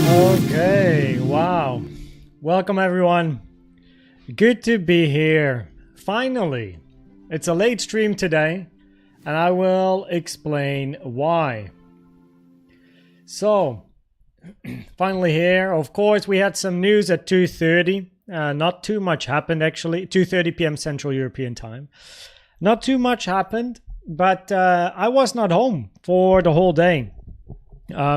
Okay, wow. Welcome everyone. Good to be here. Finally. It's a late stream today and I will explain why. So, finally here. Of course, we had some news at 2:30. Not too much happened actually. 2:30 p.m. Central European Time. Not too much happened, but I was not home for the whole day.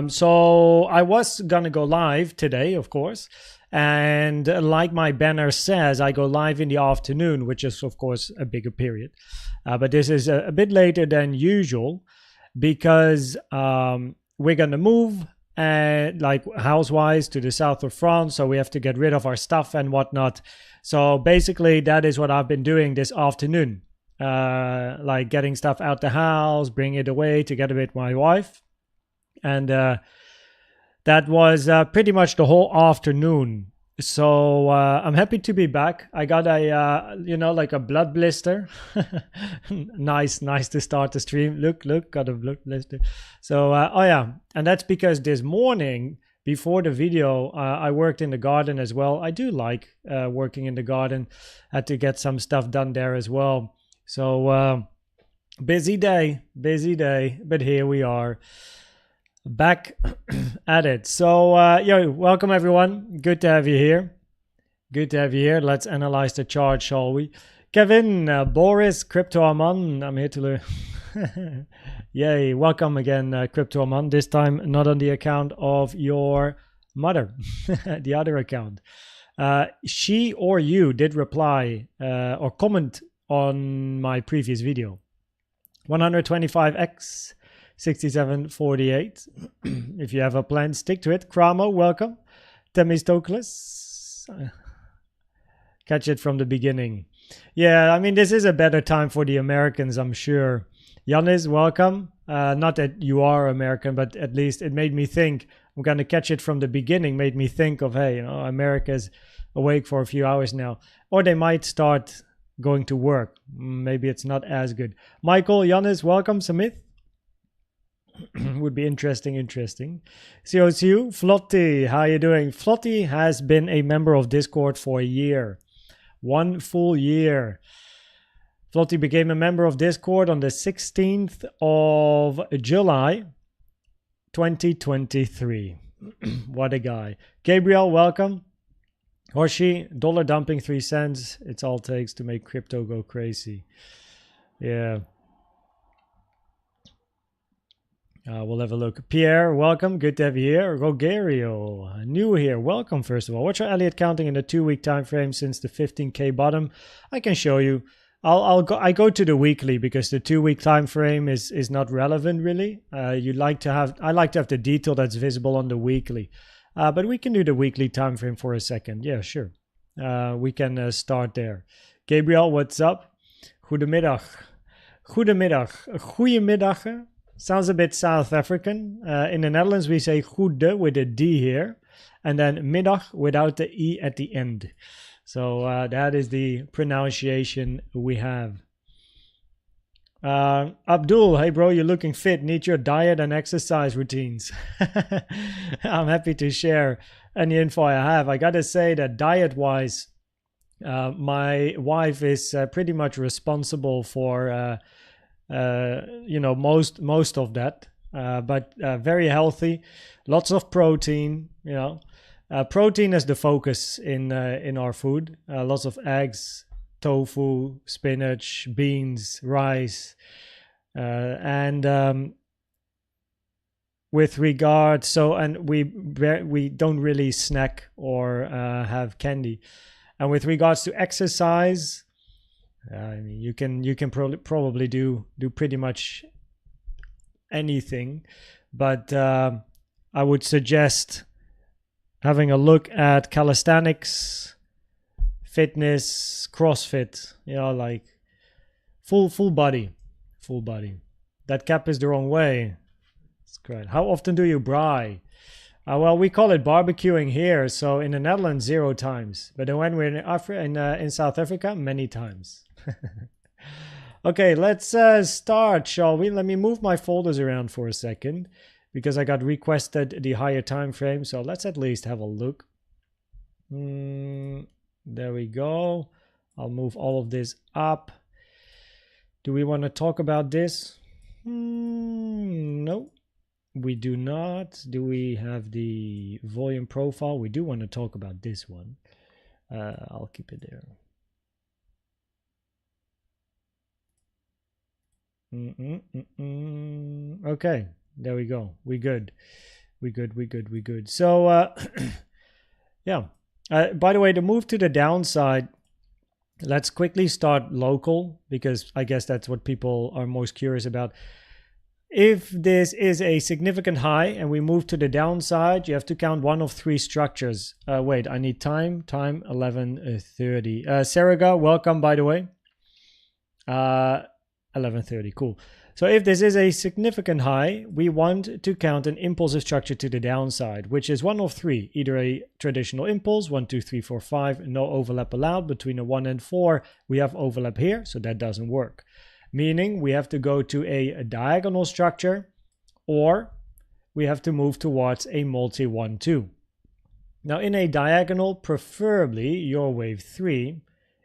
So I was gonna go live today, of course. And like my banner says, I go live in the afternoon, which is of course a bigger period. But this is a bit later than usual because we're gonna move like house-wise to the south of France. So we have to get rid of our stuff and whatnot. So basically that is what I've been doing this afternoon. Like getting stuff out the house, bring it away together with my wife. And that was pretty much the whole afternoon. So I'm happy to be back. I got a, like a blood blister. nice to start the stream. Look, got a blood blister. So, oh yeah. And that's because this morning, before the video, I worked in the garden as well. I do like working in the garden. Had to get some stuff done there as well. So, busy day, but here we are. Back at it. So welcome everyone. Good to have you here. Let's analyze the chart, shall we? Kevin, Boris, Crypto Aman, I'm here to learn. Yay, welcome again, Crypto Aman. This time not on the account of your mother, the other account. She or you did reply or comment on my previous video. 125x 6748. If you have a plan, stick to it. Kramo, welcome. Temistocles. Catch it from the beginning. Yeah, I mean, this is a better time for the Americans, I'm sure. Yanis, welcome. Not that you are American, but at least it made me think. I'm going to catch it from the beginning. Made me think of, hey, America's awake for a few hours now. Or they might start going to work. Maybe it's not as good. Michael, Yanis, welcome. Samith. Would be interesting. COCU, Flotty, how you doing? Flotty has been a member of Discord for a year. 1 full year. Flotty became a member of Discord on the 16th of July 2023. What a guy. Gabriel, welcome. Hoshi, dollar dumping 3 cents. It's all it takes to make crypto go crazy. Yeah. We'll have a look. Pierre, welcome. Good to have you here. Rogerio, new here. Welcome, first of all. What's your Elliott counting in the 2-week time frame since the 15K bottom? I can show you. I go to the weekly because the 2-week time frame is not relevant really. I like to have the detail that's visible on the weekly. But we can do the weekly time frame for a second. Yeah, sure. We can start there. Gabriel, what's up? Goedemiddag. Goedemiddag. Sounds a bit South African. In the Netherlands, we say goede with a D here. And then middag without the E at the end. So that is the pronunciation we have. Abdul, hey bro, you're looking fit. Need your diet and exercise routines. I'm happy to share any info I have. I gotta say that diet-wise, my wife is pretty much responsible for... most of that, but very healthy, lots of protein. Protein is the focus in our food. Lots of eggs, tofu, spinach, beans, rice, and with regard, and we don't really snack or have candy. And with regards to exercise. I mean, you can probably do pretty much anything, but I would suggest having a look at calisthenics, fitness, CrossFit. Like full body. That cap is the wrong way. That's great. How often do you braai? Well, we call it barbecuing here. So in the Netherlands, 0 times, but when we're in South Africa, many times. Okay, let's start, shall we? Let me move my folders around for a second because I got requested the higher time frame. So let's at least have a look. There we go. I'll move all of this up. Do we want to talk about this? No, we do not. Do we have the volume profile? We do want to talk about this one. I'll keep it there. Okay, there we go. We good. So yeah, by the way, to move to the downside, let's quickly start local, because I guess that's what people are most curious about. If this is a significant high and we move to the downside, you have to count one of three structures. Wait, I need time 11:30. Saraga, welcome, by the way. 11:30, cool. So if this is a significant high, we want to count an impulsive structure to the downside, which is one of three. Either a traditional impulse, 1, 2, 3, 4, 5, no overlap allowed. Between a 1 and 4, we have overlap here, so that doesn't work. Meaning we have to go to a diagonal structure, or we have to move towards a multi 1, 2. Now in a diagonal, preferably your wave 3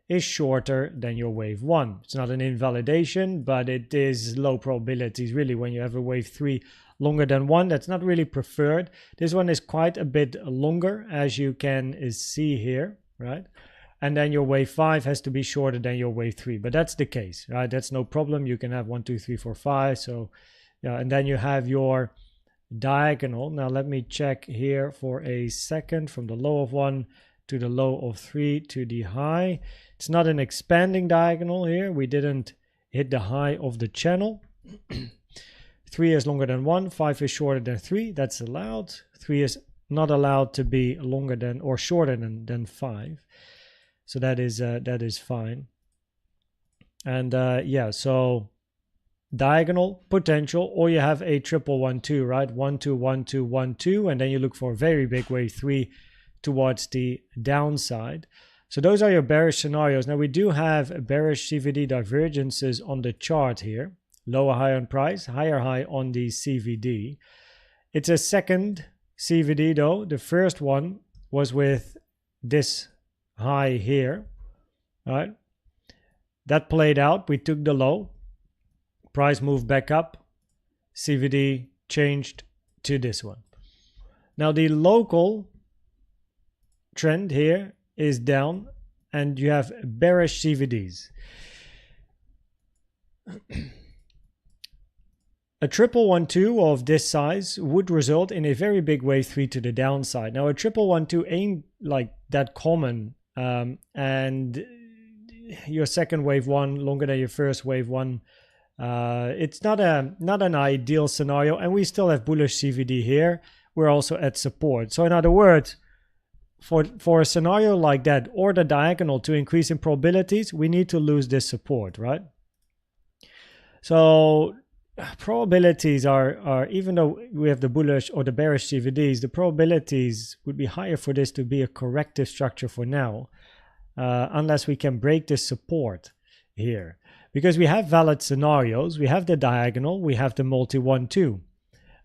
is shorter than your wave 1. It's not an invalidation, but it is low probabilities really when you have a wave 3 longer than 1. That's not really preferred. This one is quite a bit longer, as you can see here, right? And then your wave 5 has to be shorter than your wave 3, but that's the case, right? That's no problem. You can have 1, 2, 3, 4, 5. So yeah, and then you have your diagonal. Now let me check here for a second, from the low of 1 to the low of 3 to the high. It's not an expanding diagonal here. We didn't hit the high of the channel. 3 is longer than 1, 5 is shorter than 3. That's allowed. 3 is not allowed to be longer than or shorter than 5. So that is fine. And yeah, so diagonal potential, or you have a triple 1, 2, right? 1, 2, 1, 2, 1, 2, and then you look for a very big wave 3 towards the downside. So those are your bearish scenarios. Now we do have bearish CVD divergences on the chart here. Lower high on price, higher high on the CVD. It's a second CVD though. The first one was with this high here, right? That played out. We took the low. Price moved back up. CVD changed to this one. Now the local trend here is down, and you have bearish CVDs. A triple 1, 2 of this size would result in a very big wave 3 to the downside. Now a triple 1, 2 ain't like that common, and your second wave 1 longer than your first wave 1. It's not an ideal scenario, and we still have bullish CVD here. We're also at support. So in other words, for a scenario like that, or the diagonal to increase in probabilities, we need to lose this support, right? So probabilities are, even though we have the bullish or the bearish CVDs, the probabilities would be higher for this to be a corrective structure for now, unless we can break this support here. Because we have valid scenarios, we have the diagonal, we have the multi 1, 2.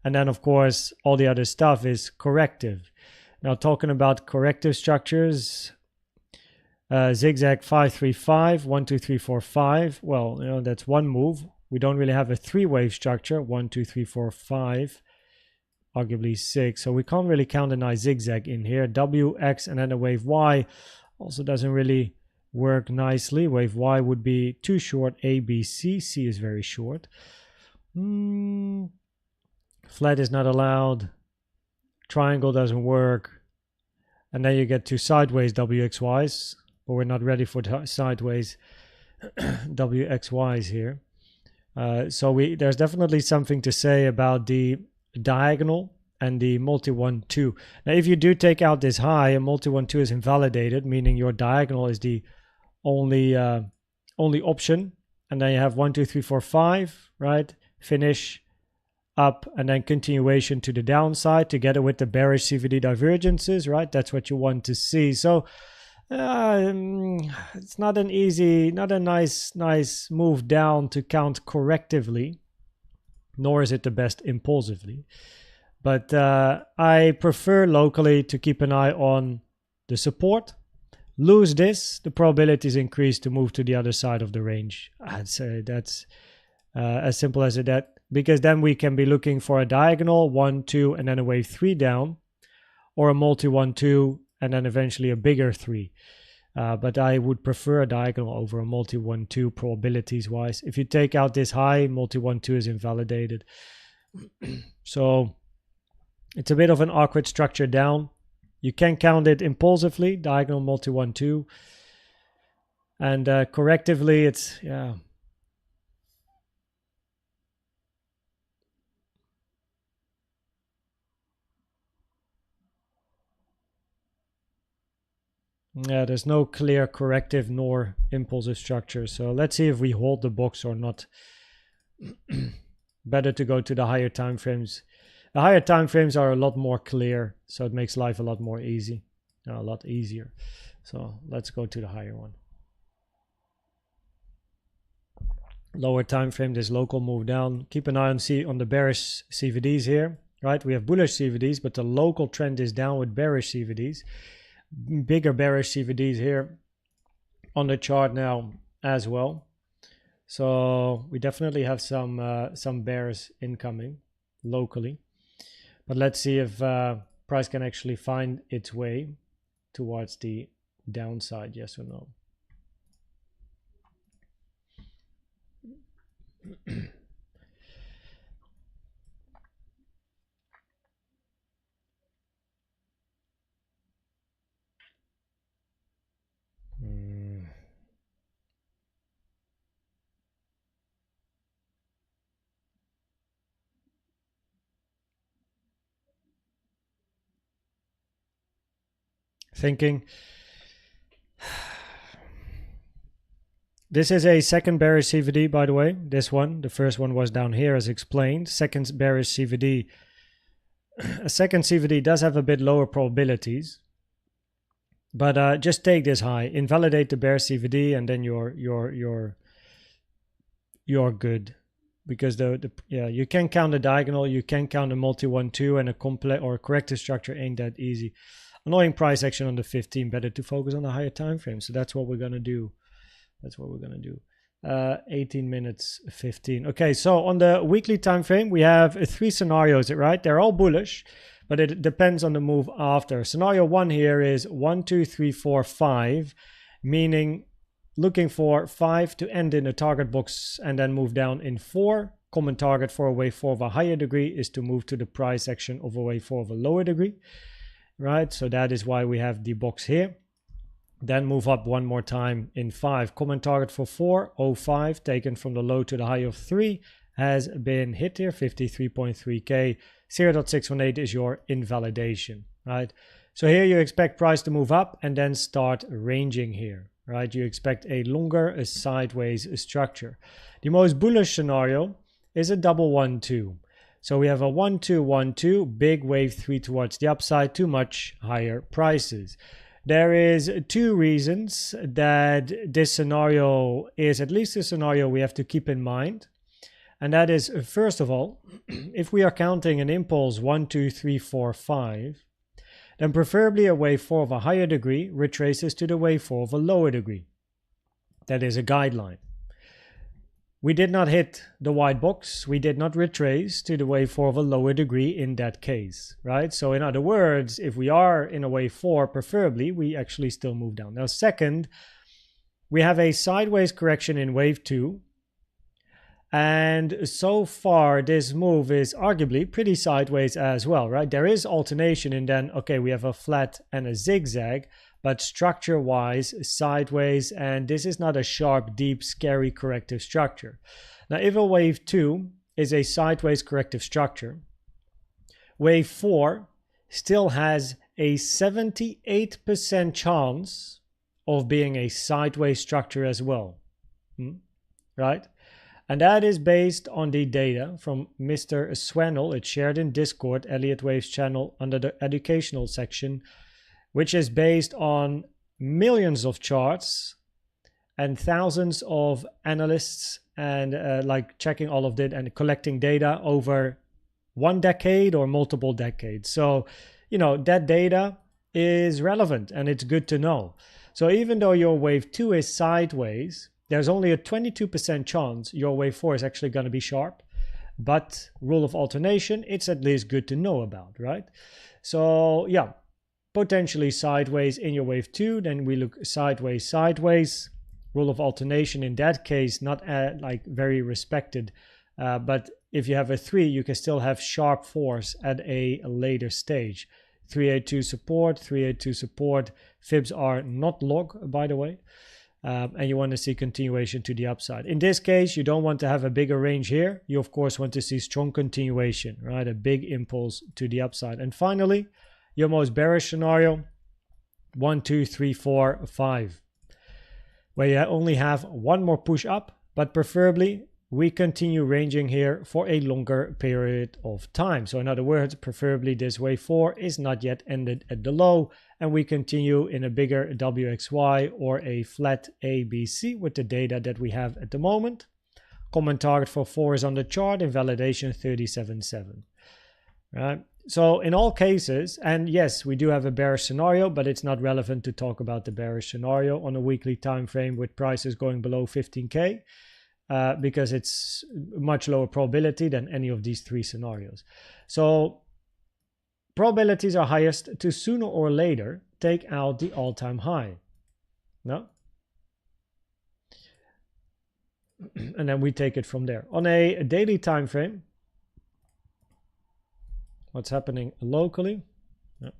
And then of course, all the other stuff is corrective. Now talking about corrective structures, zigzag 5, 3, 5, 1, 2, 3, 4, 5. Well, you know, that's one move. We don't really have a 3-wave structure. 1, 2, 3, 4, 5, arguably 6. So we can't really count a nice zigzag in here. W, X, and then a wave Y also doesn't really work nicely. Wave Y would be too short. A, B, C. C is very short. Flat is not allowed. Triangle doesn't work. And then you get to sideways WXYs, but we're not ready for sideways WXYs here. So there's definitely something to say about the diagonal and the multi 1, 2. Now if you do take out this high, a multi 1, 2 is invalidated, meaning your diagonal is the only option. And then you have 1, 2, 3, 4, 5, right? Finish up, and then continuation to the downside together with the bearish CVD divergences, right? That's what you want to see. So it's not an easy, not a nice move down to count correctively, nor is it the best impulsively. But I prefer locally to keep an eye on the support. Lose this, the probabilities increase to move to the other side of the range. I'd say that's as simple as that, because then we can be looking for a diagonal 1, 2, and then a wave 3 down, or a multi 1, 2, and then eventually a bigger 3. But I would prefer a diagonal over a multi 1, 2 probabilities wise. If you take out this high, multi 1, 2 is invalidated. So it's a bit of an awkward structure down. You can count it impulsively, diagonal multi 1, 2. And correctively, it's, yeah. Yeah, there's no clear corrective nor impulsive structure. So let's see if we hold the box or not. Better to go to the higher time frames. The higher time frames are a lot more clear, so it makes life a lot more easy, a lot easier. So let's go to the higher one. Lower time frame, this local move down. Keep an eye on the bearish CVDs here, right? We have bullish CVDs, but the local trend is down with bearish CVDs. Bigger bearish CVDs here on the chart now as well. So we definitely have some bears incoming locally. But let's see if price can actually find its way towards the downside, yes or no. Thinking. This is a second bearish CVD, by the way. This one, the first one was down here as explained. Second bearish CVD. A second CVD does have a bit lower probabilities, but just take this high, invalidate the bear CVD, and then you're good. Because yeah, you can count a diagonal, you can count a multi 1, 2, and a complex or a corrective structure ain't that easy. Annoying price action on the 15, better to focus on the higher time frame. So that's what we're gonna do. 18 minutes 15. Okay, so on the weekly time frame, we have 3 scenarios, right? They're all bullish, but it depends on the move after. Scenario 1 here is 1, 2, 3, 4, 5, meaning looking for 5 to end in a target box and then move down in 4. Common target for a wave 4 of a higher degree is to move to the price action of a wave 4 of a lower degree, right? So that is why we have the box here. Then move up one more time in 5. Common target for 4, 05, taken from the low to the high of 3, has been hit here, 53.3K. 0.618 is your invalidation, right? So here you expect price to move up and then start ranging here, right? You expect a longer, sideways structure. The most bullish scenario is a double 1, 2. So we have a 1, 2, 1, 2, big wave 3 towards the upside, too much higher prices. There is 2 reasons that this scenario is at least a scenario we have to keep in mind. And that is, first of all, if we are counting an impulse 1, 2, 3, 4, 5, then preferably a wave 4 of a higher degree retraces to the wave 4 of a lower degree. That is a guideline. We did not hit the white box. We did not retrace to the wave 4 of a lower degree in that case, right? So in other words, if we are in a wave 4, preferably, we actually still move down. Now, second, we have a sideways correction in wave 2. And so far, this move is arguably pretty sideways as well, right? There is alternation and then, okay, we have a flat and a zigzag, but structure-wise, sideways, and this is not a sharp, deep, scary corrective structure. Now, if a wave 2 is a sideways corrective structure, wave 4 still has a 78% chance of being a sideways structure as well, right? And that is based on the data from Mr. Swannell. It's shared in Discord, Elliott Waves channel, under the educational section, which is based on millions of charts and thousands of analysts and like checking all of it and collecting data over 1 decade or multiple decades. So, you know, that data is relevant and it's good to know. So even though your wave 2 is sideways, there's only a 22% chance your wave 4 is actually going to be sharp. But rule of alternation, it's at least good to know about, right? So yeah, potentially sideways in your wave 2, then we look sideways, sideways. Rule of alternation in that case, not like very respected, but if you have a 3, you can still have sharp 4s at a later stage. 382 support, 382 support. Fibs are not log, by the way. And you want to see continuation to the upside. In this case, you don't want to have a bigger range here. You, of course, want to see strong continuation, right? A big impulse to the upside. And finally, your most bearish scenario, 1, 2, 3, 4, 5, where you only have one more push up, but preferably we continue ranging here for a longer period of time. So in other words, preferably this wave 4 is not yet ended at the low, and we continue in a bigger WXY or a flat ABC with the data that we have at the moment. Common target for 4 is on the chart, invalidation 37.7. Right? So in all cases, and yes, we do have a bearish scenario, but it's not relevant to talk about the bearish scenario on a weekly time frame with prices going below 15K. Because it's much lower probability than any of these 3 scenarios. So probabilities are highest to sooner or later take out the all-time high. No? And then we take it from there. On a daily time frame, what's happening locally? No.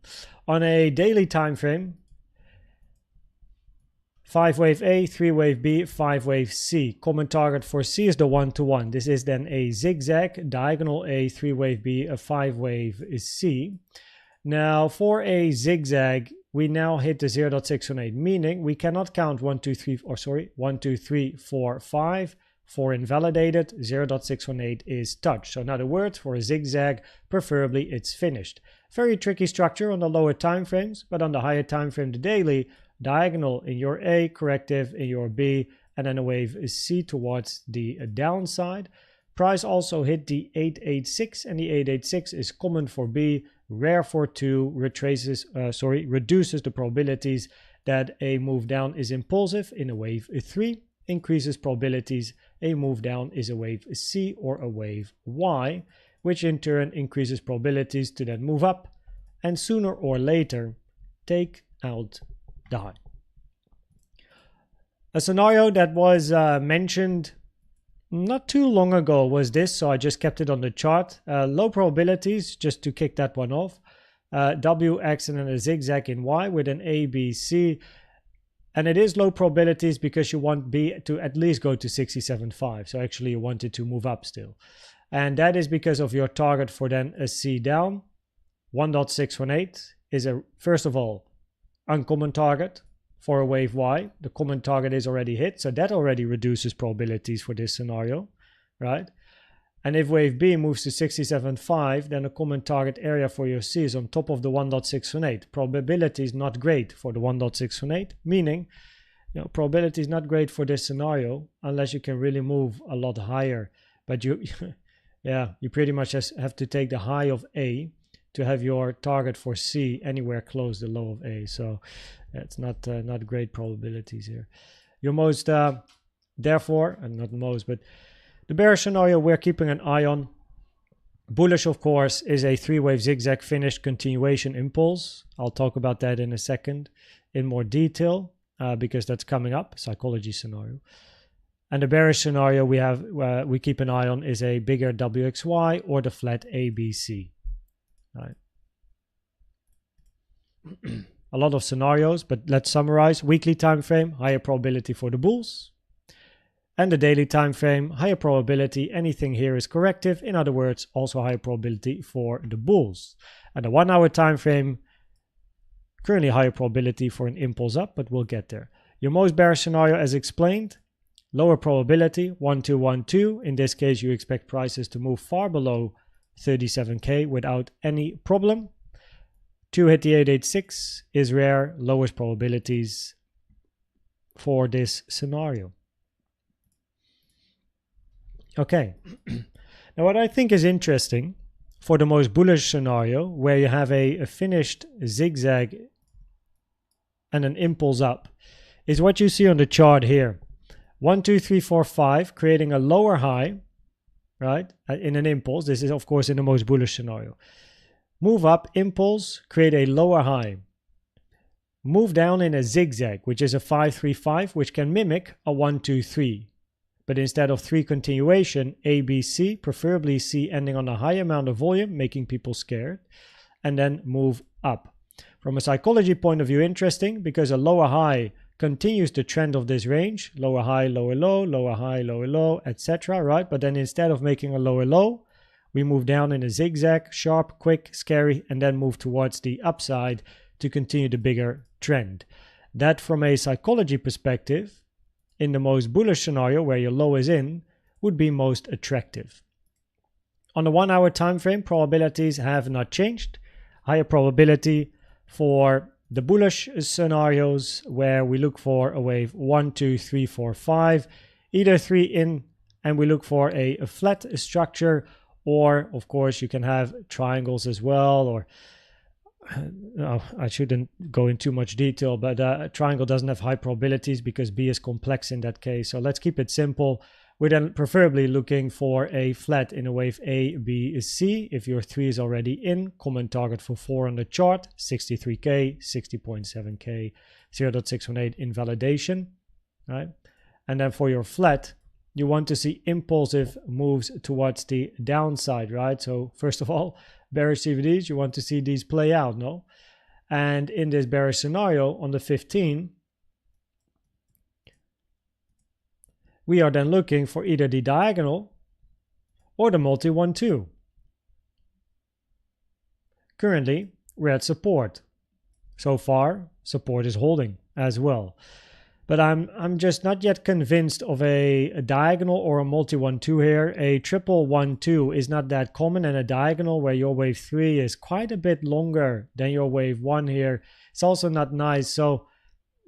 On a daily time frame, 5 wave A, 3 wave B, 5 wave C. Common target for C is the 1-to-1. This is then a zigzag, diagonal A, 3 wave B, a 5 wave C. Now for a zigzag, we now hit the 0.618, meaning we cannot count 1, 2, 3, 4, 5 for invalidated. 0.618 is touched. So in other words, for a zigzag, preferably it's finished. Very tricky structure on the lower time frames, but on the higher time frame, the daily, diagonal in your A, corrective in your B, and then a wave is C towards the downside. Price also hit the 886, and the 886 is common for B, rare for 2, reduces the probabilities that a move down is impulsive in a wave 3, increases probabilities a move down is a wave C or a wave Y, which in turn increases probabilities to then move up and sooner or later take out the high. A scenario that was mentioned not too long ago was this, so I just kept it on the chart. Low probabilities, just to kick that one off. WX and then a zigzag in Y with an ABC. And it is low probabilities because you want B to at least go to 67.5. So actually you want it to move up still. And that is because of your target for then a C down. 1.618 is a, first of all, uncommon target for a wave Y. The common target is already hit, so that already reduces probabilities for this scenario, right? And if wave B moves to 67.5, then a common target area for your C is on top of the 1.618. Probability is not great for the 1.618, meaning, probability is not great for this scenario unless you can really move a lot higher. But you pretty much just have to take the high of A to have your target for C anywhere close the low of A. So it's not great probabilities here. Your most, therefore, and not most, but the bearish scenario we're keeping an eye on. Bullish, of course, is a 3-wave zigzag finished continuation impulse. I'll talk about that in a second in more detail because that's coming up, psychology scenario. And the bearish scenario we keep an eye on is a bigger WXY or the flat ABC. Right. A lot of scenarios, but let's summarize. Weekly time frame, higher probability for the bulls. And the daily time frame, higher probability, anything here is corrective. In other words, also higher probability for the bulls. And the 1 hour time frame, currently higher probability for an impulse up, but we'll get there. Your most bearish scenario, as explained, lower probability, 1-2-1-2. In this case, you expect prices to move far below 37K without any problem. 2 hit the 886 is rare, lowest probabilities for this scenario. Okay, now what I think is interesting for the most bullish scenario, where you have a finished zigzag and an impulse up is what you see on the chart here. 1, 2, 3, 4, 5, creating a lower high, right, in an impulse. This is, of course, in the most bullish scenario. Move up, impulse, create a lower high. Move down in a zigzag, which is a 5, 3, 5, which can mimic a 1, 2, 3. But instead of 3 continuation, A, B, C, preferably C ending on a high amount of volume, making people scared, and then move up. From a psychology point of view, interesting, because a lower high continues the trend of this range, lower high, lower low, lower high, lower low, etc., right? But then instead of making a lower low, we move down in a zigzag, sharp, quick, scary, and then move towards the upside to continue the bigger trend. That, from a psychology perspective, in the most bullish scenario where your low is in, would be most attractive. On the 1 hour time frame, probabilities have not changed. Higher probability for the bullish scenarios where we look for a wave 1, 2, 3, 4, 5, either 3 in, and we look for a flat structure, or of course you can have triangles as well, or I shouldn't go in too much detail, but a triangle doesn't have high probabilities because B is complex in that case. So let's keep it simple. We're then preferably looking for a flat in a wave A, B, C. If your 3 is already in, common target for 4 on the chart, 63K, 60.7K, 0.618 invalidation, right? And then for your flat, you want to see impulsive moves towards the downside, right? So first of all, bearish CVDs, you want to see these play out, no? And in this bearish scenario on the 15, we are then looking for either the diagonal or the multi 1-2. Currently, we're at support. So far, support is holding as well. But I'm just not yet convinced of a diagonal or a multi 1-2 here. A triple 1-2 is not that common, and a diagonal where your wave 3 is quite a bit longer than your wave 1 here. It's also not nice. So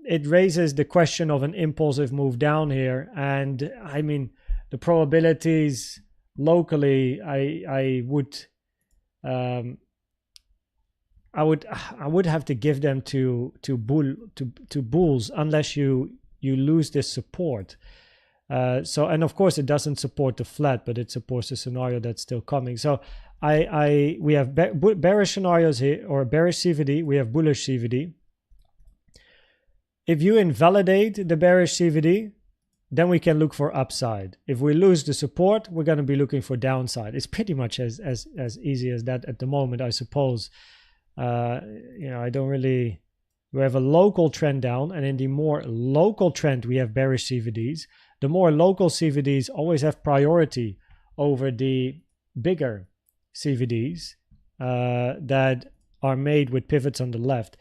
it raises the question of an impulsive move down here. And I mean, the probabilities locally, I would have to give them to bulls unless you lose this support. So, and of course it doesn't support the flat, but it supports the scenario that's still coming. So we have bearish scenarios here, or bearish CVD. We have bullish CVD. If you invalidate the bearish CVD, then we can look for upside. If we lose the support, we're going to be looking for downside. It's pretty much as easy as that at the moment, I suppose. I don't really, we have a local trend down, and in the more local trend we have bearish CVDs. The more local CVDs always have priority over the bigger CVDs that are made with pivots on the left.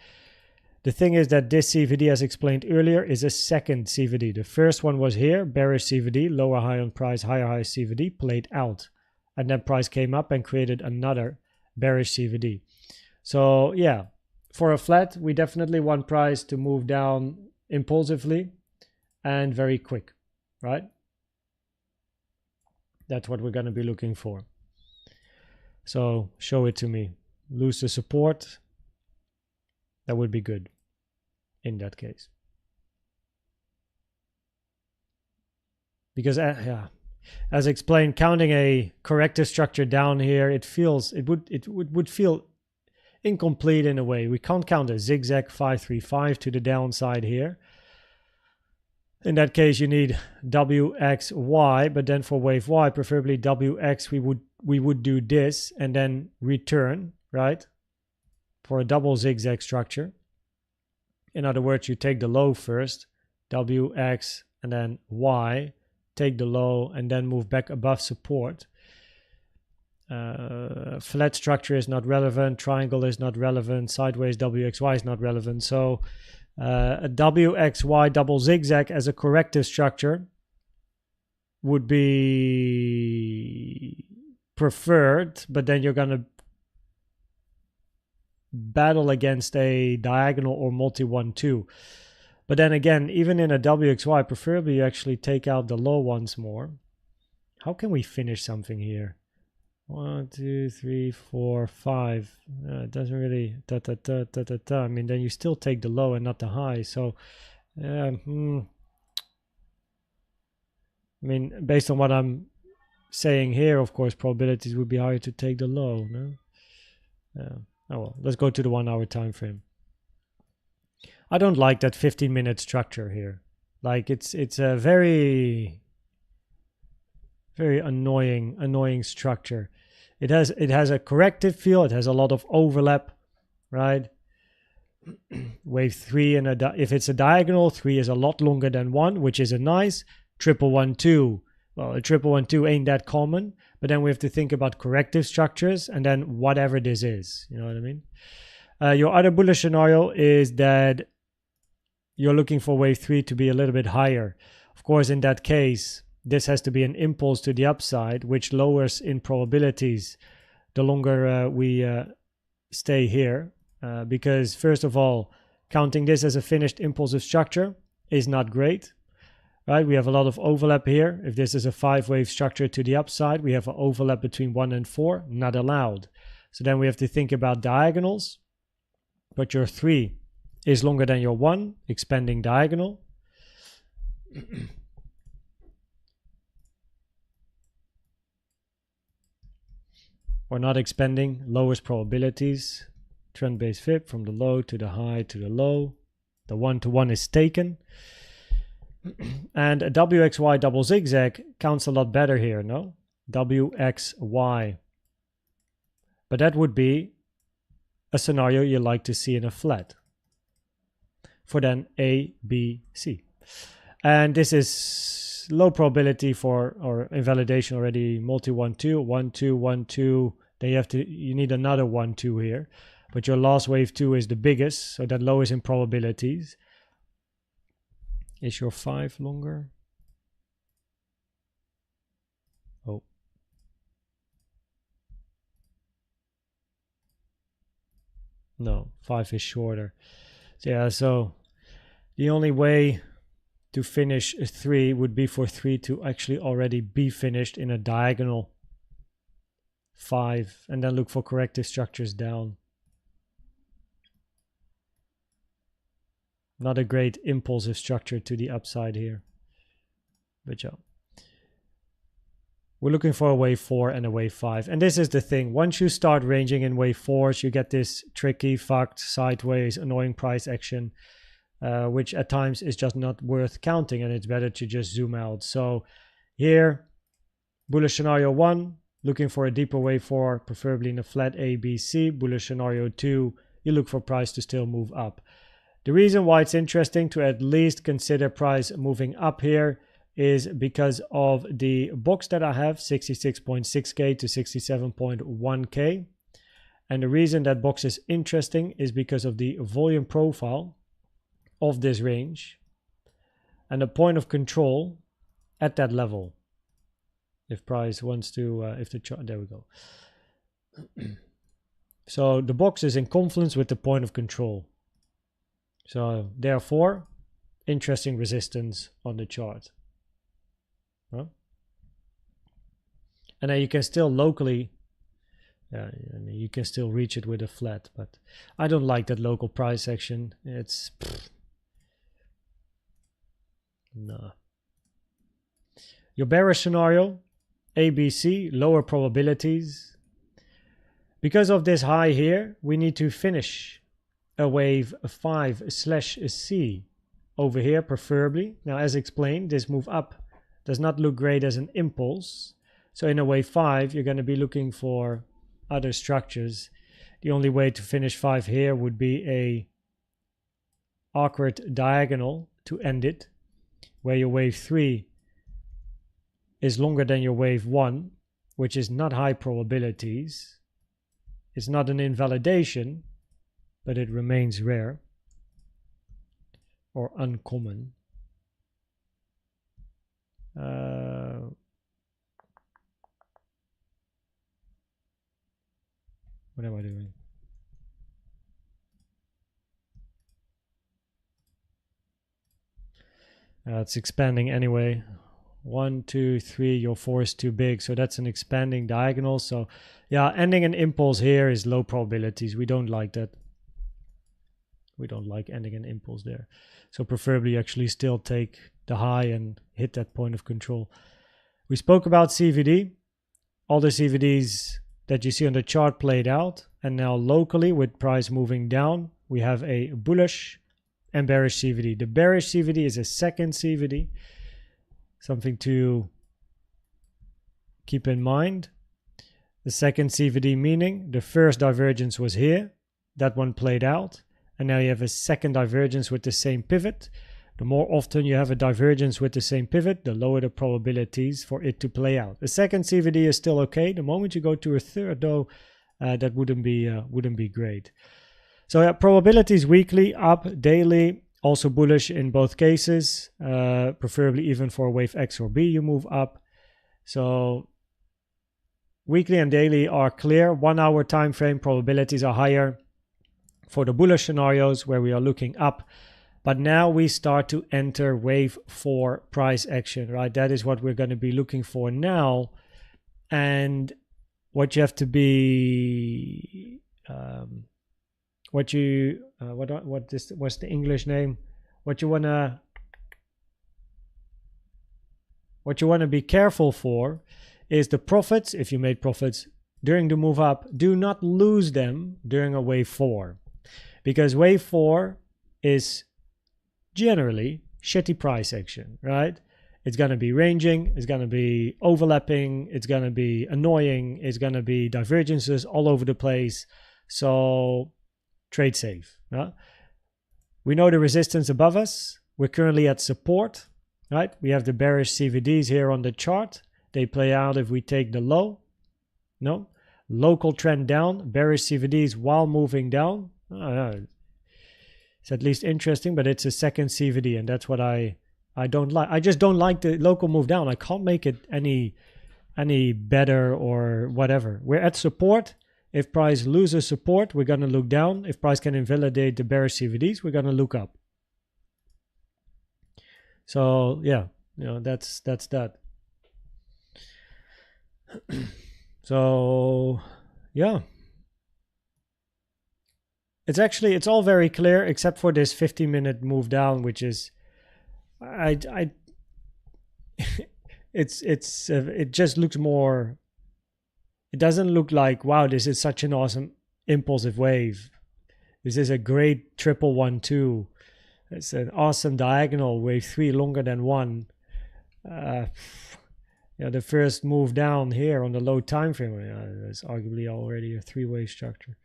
The thing is that this CVD, as explained earlier, is a second CVD. The first one was here, bearish CVD, lower high on price, higher high CVD, played out, and then price came up and created another bearish CVD. So yeah, for a flat, we definitely want price to move down impulsively and very quick, right? That's what we're going to be looking for. So show it to me. Lose the support. That would be good in that case. Because as explained, counting a corrective structure down here, it would feel incomplete in a way. We can't count a zigzag 535 to the downside here. In that case, you need WXY, but then for wave Y, preferably WX, we would do this and then return, right? For a double zigzag structure. In other words, you take the low first, WX, and then Y, take the low, and then move back above support. Flat structure is not relevant, triangle is not relevant, sideways WXY is not relevant. So a WXY double zigzag as a corrective structure would be preferred, but then you're going to battle against a diagonal or multi 1-2. But then again, even in a WXY, preferably you actually take out the low once more. How can we finish something here? 1, 2, 3, 4, 5. It doesn't really I mean, then you still take the low and not the high. So, I mean, based on what I'm saying here, of course, probabilities would be higher to take the low. No. Oh well. Let's go to the 1 hour time frame. I don't like that 15-minute structure here. Like it's a very annoying structure. It has a corrective field. It has a lot of overlap, right? Wave 3 and if it's a diagonal, 3 is a lot longer than 1, which is a nice. 1-1-1-2. Well, a 1-1-1-2 ain't that common, but then we have to think about corrective structures and then whatever this is. You know what I mean? Your other bullish scenario is that you're looking for wave 3 to be a little bit higher. Of course, in that case, this has to be an impulse to the upside, which lowers in probabilities the longer we stay here. Because first of all, counting this as a finished impulsive structure is not great. Right? We have a lot of overlap here. If this is a 5-wave structure to the upside, we have an overlap between 1 and 4, not allowed. So then we have to think about diagonals. But your 3 is longer than your 1, expanding diagonal. Or not expanding, lowers probabilities. Trend-based fib from the low to the high to the low. The 1-to-1 is taken. And a WXY double zigzag counts a lot better here, no? WXY. But that would be a scenario you like to see in a flat. For then A, B, C. And this is low probability for, or invalidation already, multi 1-2, 1-2, 1-2. Then you need another 1-2 here. But your last wave 2 is the biggest, so that lowers in probabilities. Is your 5 longer? Oh. No, 5 is shorter. So yeah, so the only way to finish 3 would be for 3 to actually already be finished in a diagonal 5, and then look for corrective structures down. Not a great impulsive structure to the upside here. But yeah. We're looking for a wave 4 and a wave 5. And this is the thing. Once you start ranging in wave 4s, you get this tricky, fucked, sideways, annoying price action, which at times is just not worth counting, and it's better to just zoom out. So here, bullish scenario 1, looking for a deeper wave 4, preferably in a flat A, B, C. Bullish scenario 2, you look for price to still move up. The reason why it's interesting to at least consider price moving up here is because of the box that I have, 66.6K to 67.1K. And the reason that box is interesting is because of the volume profile of this range and the point of control at that level. If price wants to, if the chart, there we go. So the box is in confluence with the point of control. So therefore, interesting resistance on the chart. Huh? And then you can still locally, you can still reach it with a flat, but I don't like that local price action. It's no. Your bearish scenario, ABC, lower probabilities. Because of this high here, we need to finish a wave 5/C over here, preferably. Now, as explained, this move up does not look great as an impulse. So in a wave 5, you're going to be looking for other structures. The only way to finish 5 here would be a awkward diagonal to end it, where your wave 3 is longer than your wave 1, which is not high probabilities. It's not an invalidation, but it remains rare or uncommon. What am I doing? It's expanding anyway. 1, 2, 3, your 4 is too big. So that's an expanding diagonal. So yeah, ending an impulse here is low probabilities. We don't like that. We don't like ending an impulse there. So preferably actually still take the high and hit that point of control. We spoke about CVD. All the CVDs that you see on the chart played out. And now locally with price moving down, we have a bullish and bearish CVD. The bearish CVD is a second CVD. Something to keep in mind. The second CVD meaning the first divergence was here. That one played out. And now you have a second divergence with the same pivot. The more often you have a divergence with the same pivot, the lower the probabilities for it to play out. The second CVD is still okay. The moment you go to a third, though, that wouldn't be great. So yeah, probabilities weekly, up, daily, also bullish in both cases. Preferably even for wave X or B, you move up. So weekly and daily are clear. 1 hour time frame probabilities are higher for the bullish scenarios where we are looking up. But now we start to enter wave 4 price action, right? That is what we're going to be looking for now. And what you have to be, what's the English name? What you wanna be careful for is the profits. If you made profits during the move up, do not lose them during a wave 4. Because wave 4 is generally shitty price action, right? It's going to be ranging, it's going to be overlapping, it's going to be annoying, it's going to be divergences all over the place. So trade safe. We know the resistance above us. We're currently at support, right? We have the bearish CVDs here on the chart. They play out if we take the low. No. Local trend down, bearish CVDs while moving down. It's at least interesting, but it's a second CVD, and that's what I don't like. I just don't like the local move down. I can't make it any better or whatever. We're at support. If price loses support, we're going to look down. If price can invalidate the bearish CVDs, we're going to look up. So yeah, that's that. So yeah. It's all very clear except for this 50-minute move down, which is it just looks more. It doesn't look like, wow, this is such an awesome impulsive wave. This is a great 1-1-2. It's an awesome diagonal wave 3 longer than 1. The first move down here on the low time frame is arguably already a 3-way structure.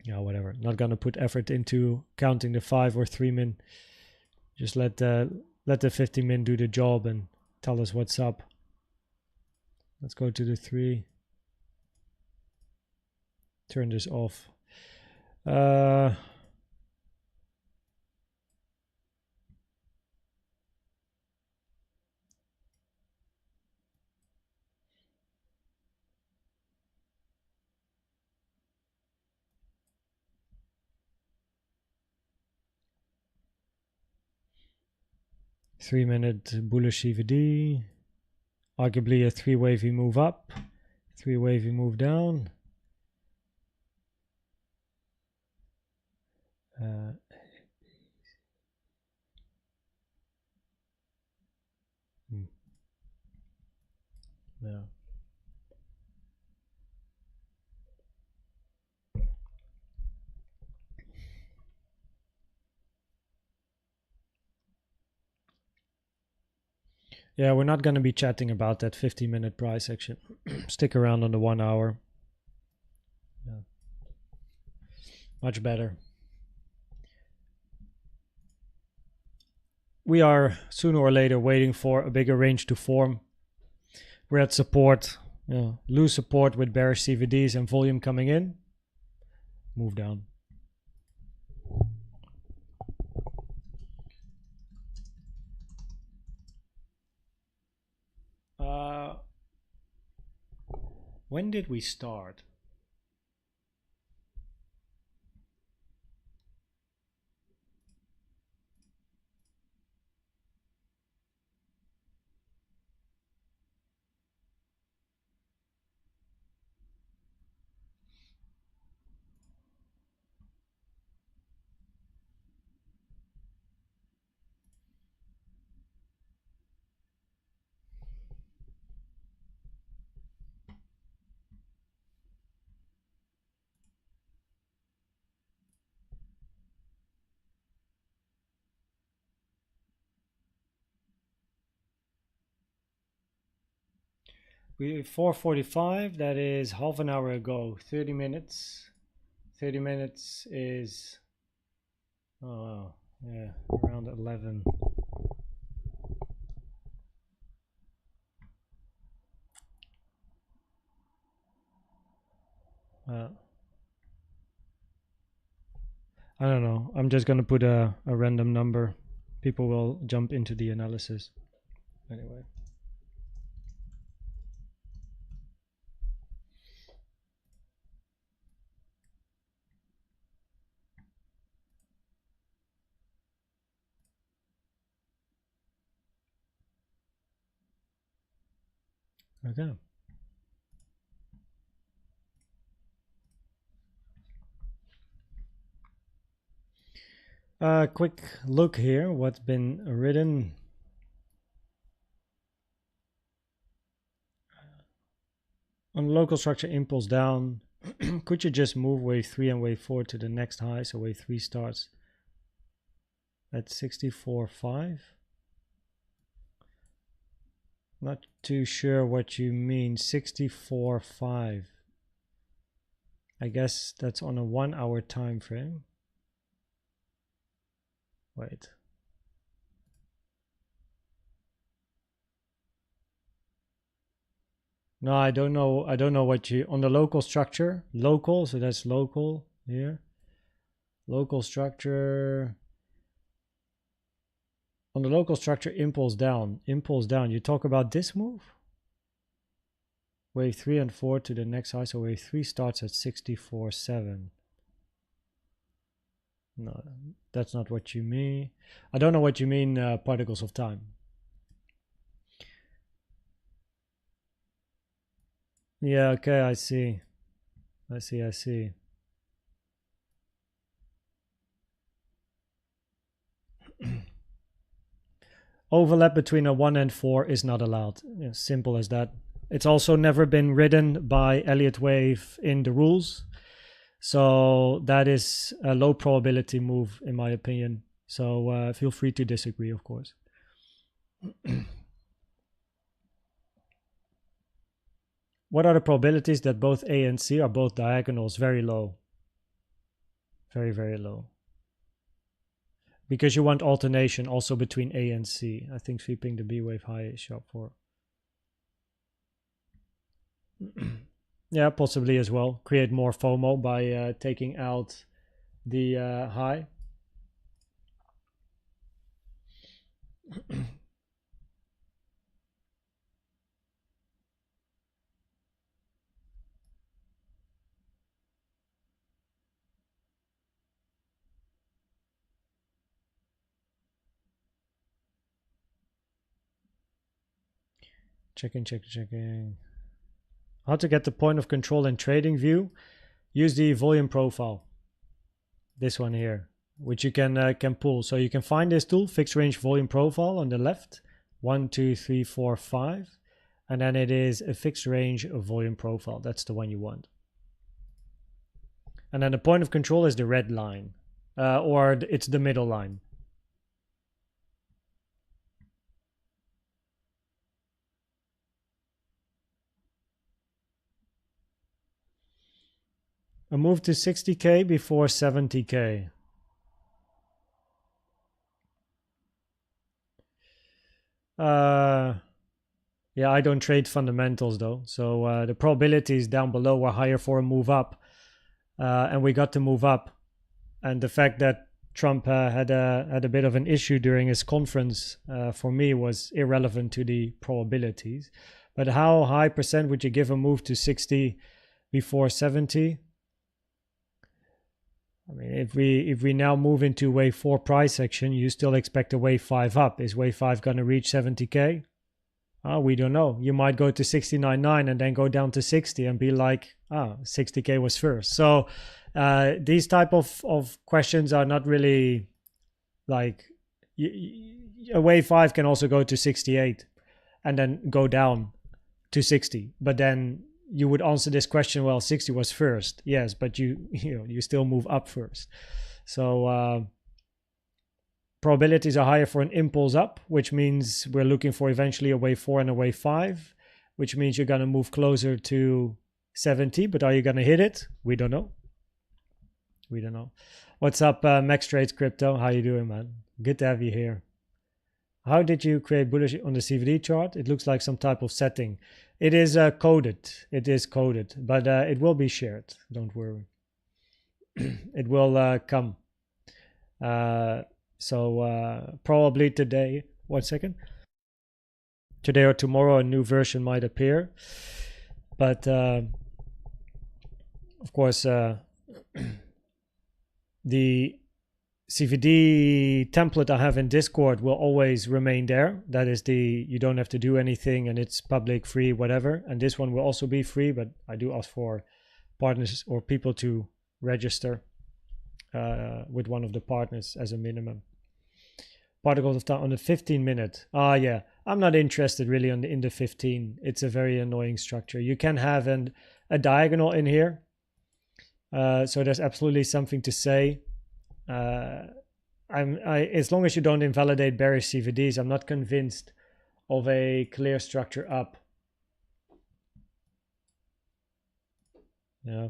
Yeah, whatever. Not gonna put effort into counting the 5 or 3 min. Just let the 50 min do the job and tell us what's up. Let's go to the 3. Turn this off. 3-minute bullish CVD. Arguably a 3-wavy move up, 3-wavy move down. Yeah. Yeah, we're not going to be chatting about that 50-minute price action. Stick around on the 1 hour. Yeah. Much better. We are sooner or later waiting for a bigger range to form. We're at support. Lose support with bearish CVDs and volume coming in. Move down. When did we start? We 4:45. That is half an hour ago. 30 minutes. 30 minutes is yeah, around 11. I don't know. I'm just gonna put a random number. People will jump into the analysis. Anyway. Okay. Quick look here. What's been written? On local structure, impulse down. Could you just move wave 3 and wave 4 to the next high? So wave 3 starts at 64.5. Not too sure what you mean. 64.5. I guess that's on a 1 hour time frame. Wait. No, I don't know. I don't know what you on the local structure. Local, so that's local here. Local structure. On the local structure, impulse down. Impulse down. You talk about this move? Wave 3 and 4 to the next high. So wave 3 starts at 64.7. No, that's not what you mean. I don't know what you mean, particles of time. Yeah, okay, I see. I see. Overlap between a 1 and 4 is not allowed. Yeah, simple as that. It's also never been written by Elliott wave in the rules. So that is a low probability move, in my opinion. So feel free to disagree, of course. What are the probabilities that both A and C are both diagonals? Very low. Very, very low. Because you want alternation also between A and C. I think sweeping the B wave high is sharp 4. Yeah, possibly as well. Create more FOMO by taking out the high. Checking. How to get the point of control in trading view? Use the volume profile. This one here, which you can pull. So you can find this tool, fixed range volume profile on the left. 1, 2, 3, 4, 5. And then it is a fixed range volume profile. That's the one you want. And then the point of control is the red line. Or it's the middle line. A move to 60k before 70k. Yeah, I don't trade fundamentals though. So the probabilities down below were higher for a move up. And we got to move up. And the fact that Trump had a bit of an issue during his conference for me was irrelevant to the probabilities. But how high percent would you give a move to 60 before 70? I mean, if we now move into wave 4 price action, you still expect a wave 5 up. Is wave 5 going to reach 70k? We don't know. You might go to 69.9 and then go down to 60 and be like, 60k was first. So these type of questions are not really like, a wave 5 can also go to 68 and then go down to 60. But then you would answer this question, well, 60 was first. Yes, but you still move up first. So probabilities are higher for an impulse up, which means we're looking for eventually a wave 4 and a wave 5. which means you're going to move closer to 70. But are you going to hit it? We don't know. We don't know. What's up, Max Trades Crypto? How you doing, man? Good to have you here. How did you create bullish on the CVD chart? It looks like some type of setting. It is coded. It is coded, but it will be shared. Don't worry. It will come. So probably today. 1 second. Today or tomorrow, a new version might appear. But of course, the CVD template I have in Discord will always remain there. That is you don't have to do anything and it's public, free, whatever. And this one will also be free, but I do ask for partners or people to register with one of the partners as a minimum. Particles of time on the 15-minute. Yeah, I'm not interested really in the 15. It's a very annoying structure. You can have a diagonal in here. So there's absolutely something to say. As long as you don't invalidate bearish CVDs, I'm not convinced of a clear structure up. Yeah.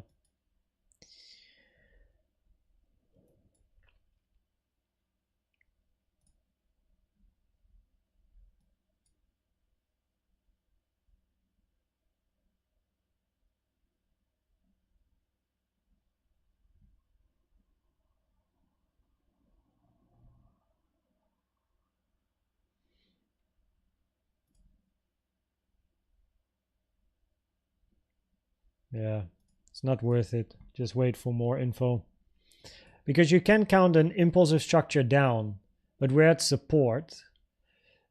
Yeah, it's not worth it. Just wait for more info. Because you can count an impulsive structure down, but we're at support.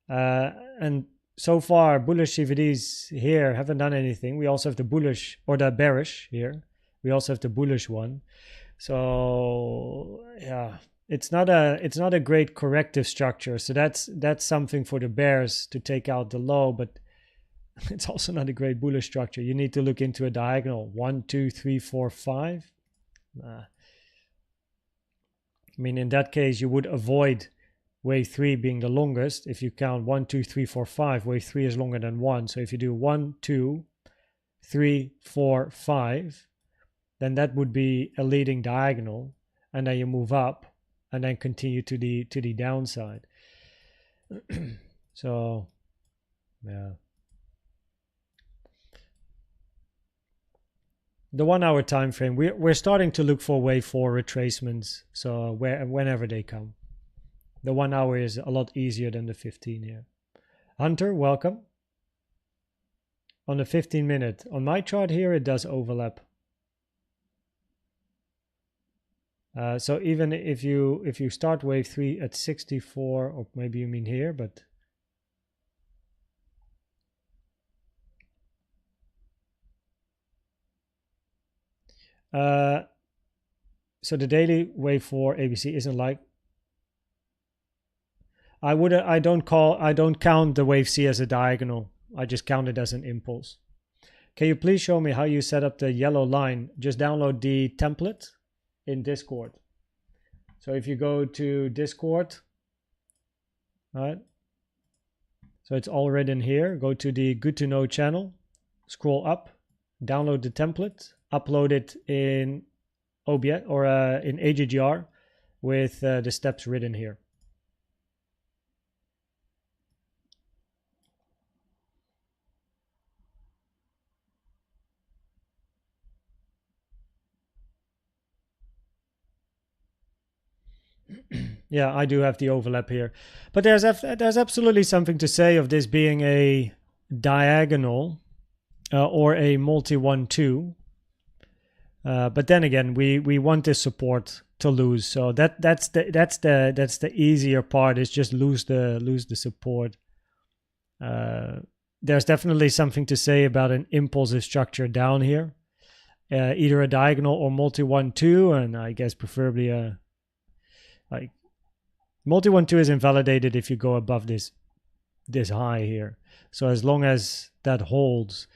And so far, bullish CVDs here haven't done anything. We also have the bullish, or the bearish here. We also have the bullish one. So yeah, it's not a great corrective structure. So that's something for the bears to take out the low, but it's also not a great bullish structure. You need to look into a diagonal. 1, 2, 3, 4, 5. I mean, in that case, you would avoid wave 3 being the longest. If you count 1, 2, 3, 4, 5, wave 3 is longer than 1. So if you do 1, 2, 3, 4, 5, then that would be a leading diagonal. And then you move up and then continue to the downside. So, yeah. The 1 hour time frame, we're starting to look for wave 4 retracements. So whenever they come. The 1 hour is a lot easier than the 15 here. Hunter, welcome. On the 15-minute. On my chart here, it does overlap. So even if you start wave 3 at 64, or maybe you mean here, but so the daily wave 4 ABC isn't like I don't count the wave C as a diagonal. I just count it as an impulse. Can you please show me how you set up the yellow line? Just download the template in Discord. So if you go to Discord, right? So it's all written here. Go to the Good to Know channel, scroll up, download the template, upload it in OBS or in AGGR with the steps written here. Yeah, I do have the overlap here, but there's absolutely something to say of this being a diagonal or a multi 1-2. But then again, we want this support to lose, so that's the easier part, is just lose the support. There's definitely something to say about an impulsive structure down here, either a diagonal or multi 1-2, and I guess preferably a like multi 1-2 is invalidated if you go above this high here. So as long as that holds,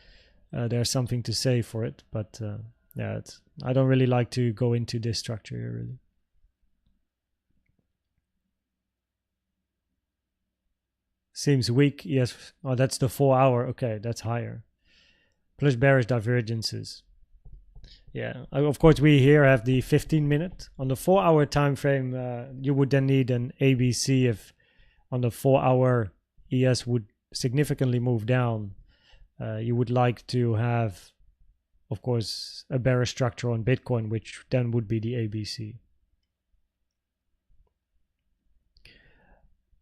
there's something to say for it. But yeah, I don't really like to go into this structure here, really. Seems weak. Yes. Oh, that's the 4 hour. Okay, that's higher. plus bearish divergences. Yeah, of course we here have the 15-minute. On the 4-hour time frame, you would then need an ABC if on the 4-hour ES would significantly move down. You would like to have, of course, a bearish structure on Bitcoin, which then would be the ABC.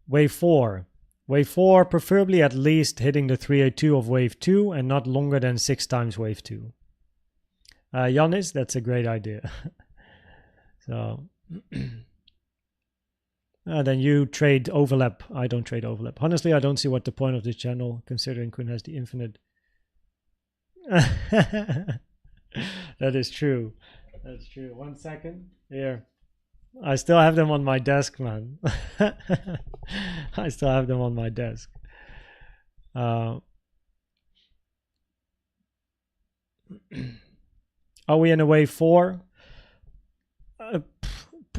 Wave 4. Wave 4, preferably at least hitting the 382 of wave 2 and not longer than 6 times wave 2. Giannis, that's a great idea. So, then you trade overlap. I don't trade overlap. Honestly, I don't see what the point of this channel, considering Quinn has the infinite. That is true. That's true. 1 second. Here. I still have them on my desk, man. I still have them on my desk. Are we in a wave 4?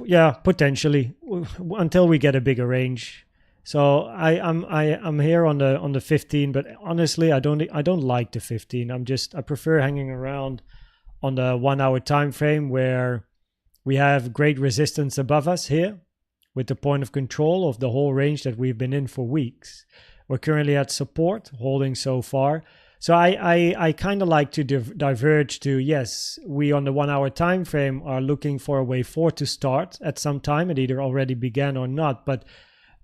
Yeah, potentially, until we get a bigger range. So I'm here on the 15, but honestly, I don't like the 15. I prefer hanging around on the 1-hour time frame where we have great resistance above us here with the point of control of the whole range that we've been in for weeks. We're currently at support, holding so far. So I kind of like to diverge to, yes, we on the 1-hour time frame are looking for a wave 4 to start at some time. It either already began or not. But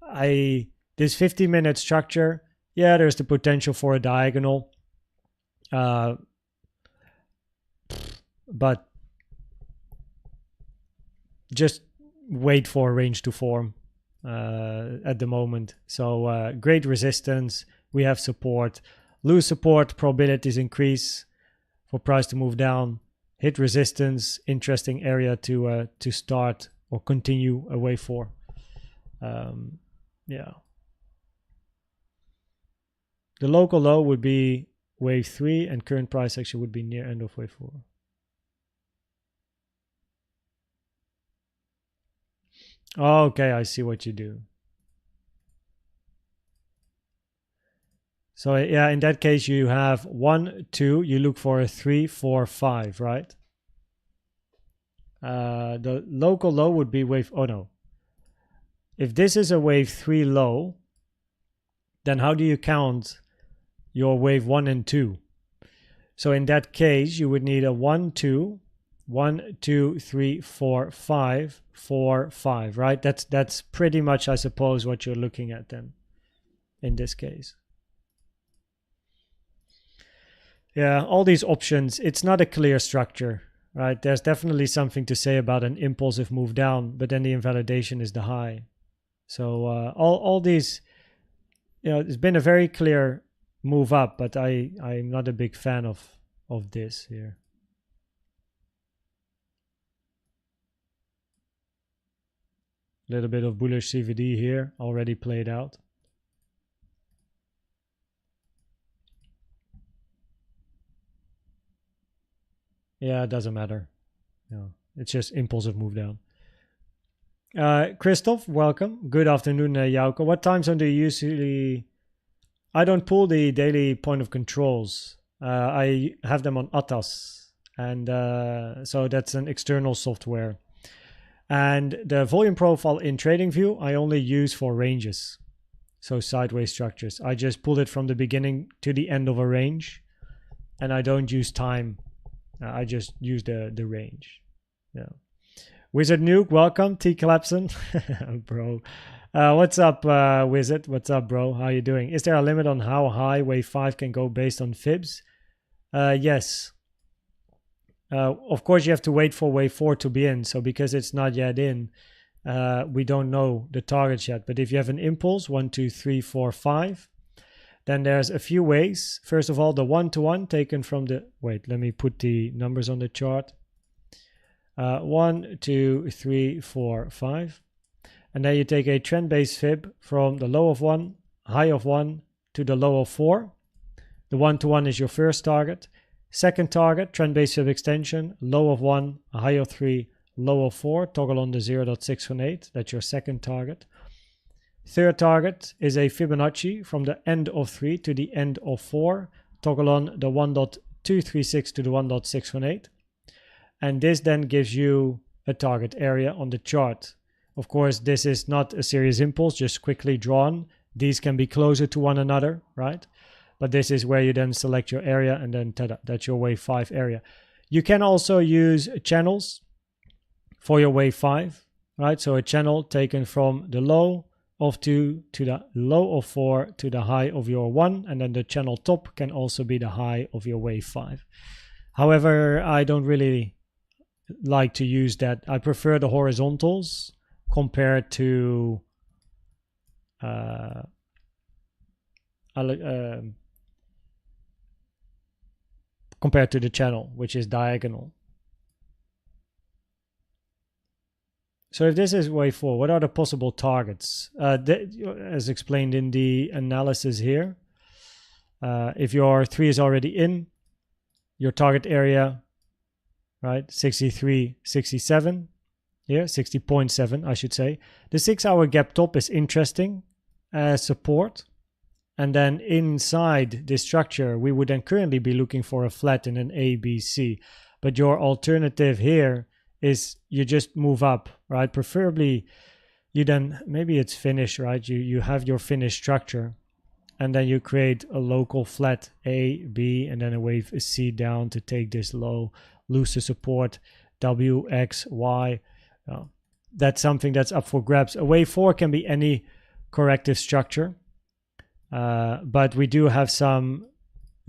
this 50-minute structure, yeah, there's the potential for a diagonal. But just wait for a range to form at the moment. So great resistance. We have support. Lose support, probabilities increase for price to move down. Hit resistance, interesting area to start or continue a wave 4. Yeah. The local low would be wave 3 and current price action would be near end of wave 4. Okay, I see what you do. So yeah, in that case, you have 1, 2, you look for a 3, 4, 5, right? The local low would be wave, oh no. If this is a wave 3 low, then how do you count your wave 1 and 2? So in that case, you would need a 1, 2, 1, 2, 3, 4, 5, 4, 5, right? That's pretty much, I suppose, what you're looking at then in this case. Yeah, all these options, it's not a clear structure, right? There's definitely something to say about an impulsive move down, but then the invalidation is the high. So all these, it's been a very clear move up, but I'm not a big fan of this here. A little bit of bullish CVD here already played out. Yeah, it doesn't matter. It's just impulsive move down. Christoph, welcome. Good afternoon, Jouko. What time zone do you usually... I don't pull the daily point of controls. I have them on ATAS. And so that's an external software. And the volume profile in TradingView, I only use for ranges. So sideways structures. I just pull it from the beginning to the end of a range. And I don't use time. I just use the range. Yeah. Wizard Nuke, welcome. T. Clapson. Bro. What's up, Wizard? What's up, bro? How you doing? Is there a limit on how high wave 5 can go based on fibs? Yes. Of course, you have to wait for wave 4 to be in. So because it's not yet in, we don't know the targets yet. But if you have an impulse, 1, 2, 3, 4, 5, then there's a few ways. First of all, the 1-to-1 taken from the... Wait, let me put the numbers on the chart. 1, 2, 3, 4, 5. And then you take a trend-based fib from the low of 1, high of 1 to the low of 4. The 1-to-1 is your first target. Second target, trend-based fib extension, low of 1, high of 3, low of 4. Toggle on the 0.618. That's your second target. Third target is a Fibonacci from the end of 3 to the end of 4. Toggle on the 1.2 236 to the 1.618. And this then gives you a target area on the chart. Of course, this is not a serious impulse, just quickly drawn. These can be closer to one another, right? But this is where you then select your area, and then tada, that's your wave 5 area. You can also use channels for your wave 5, right? So a channel taken from the low of 2 to the low of 4 to the high of your 1, and then the channel top can also be the high of your wave 5. However, I don't really like to use that. I prefer the horizontals compared to compared to the channel, which is diagonal. So if this is wave 4, what are the possible targets? As explained in the analysis here, if your 3 is already in, your target area, right, 63, 67, here, 60.7, I should say. The 6-hour gap top is interesting as support. And then inside this structure, we would then currently be looking for a flat in an ABC. But your alternative here is you just move up, right? Preferably you then, maybe it's finish, right? You have your finish structure, and then you create a local flat A, B, and then a wave C down to take this low, lose the support, W, X, Y. That's something that's up for grabs. A wave 4 can be any corrective structure. But we do have some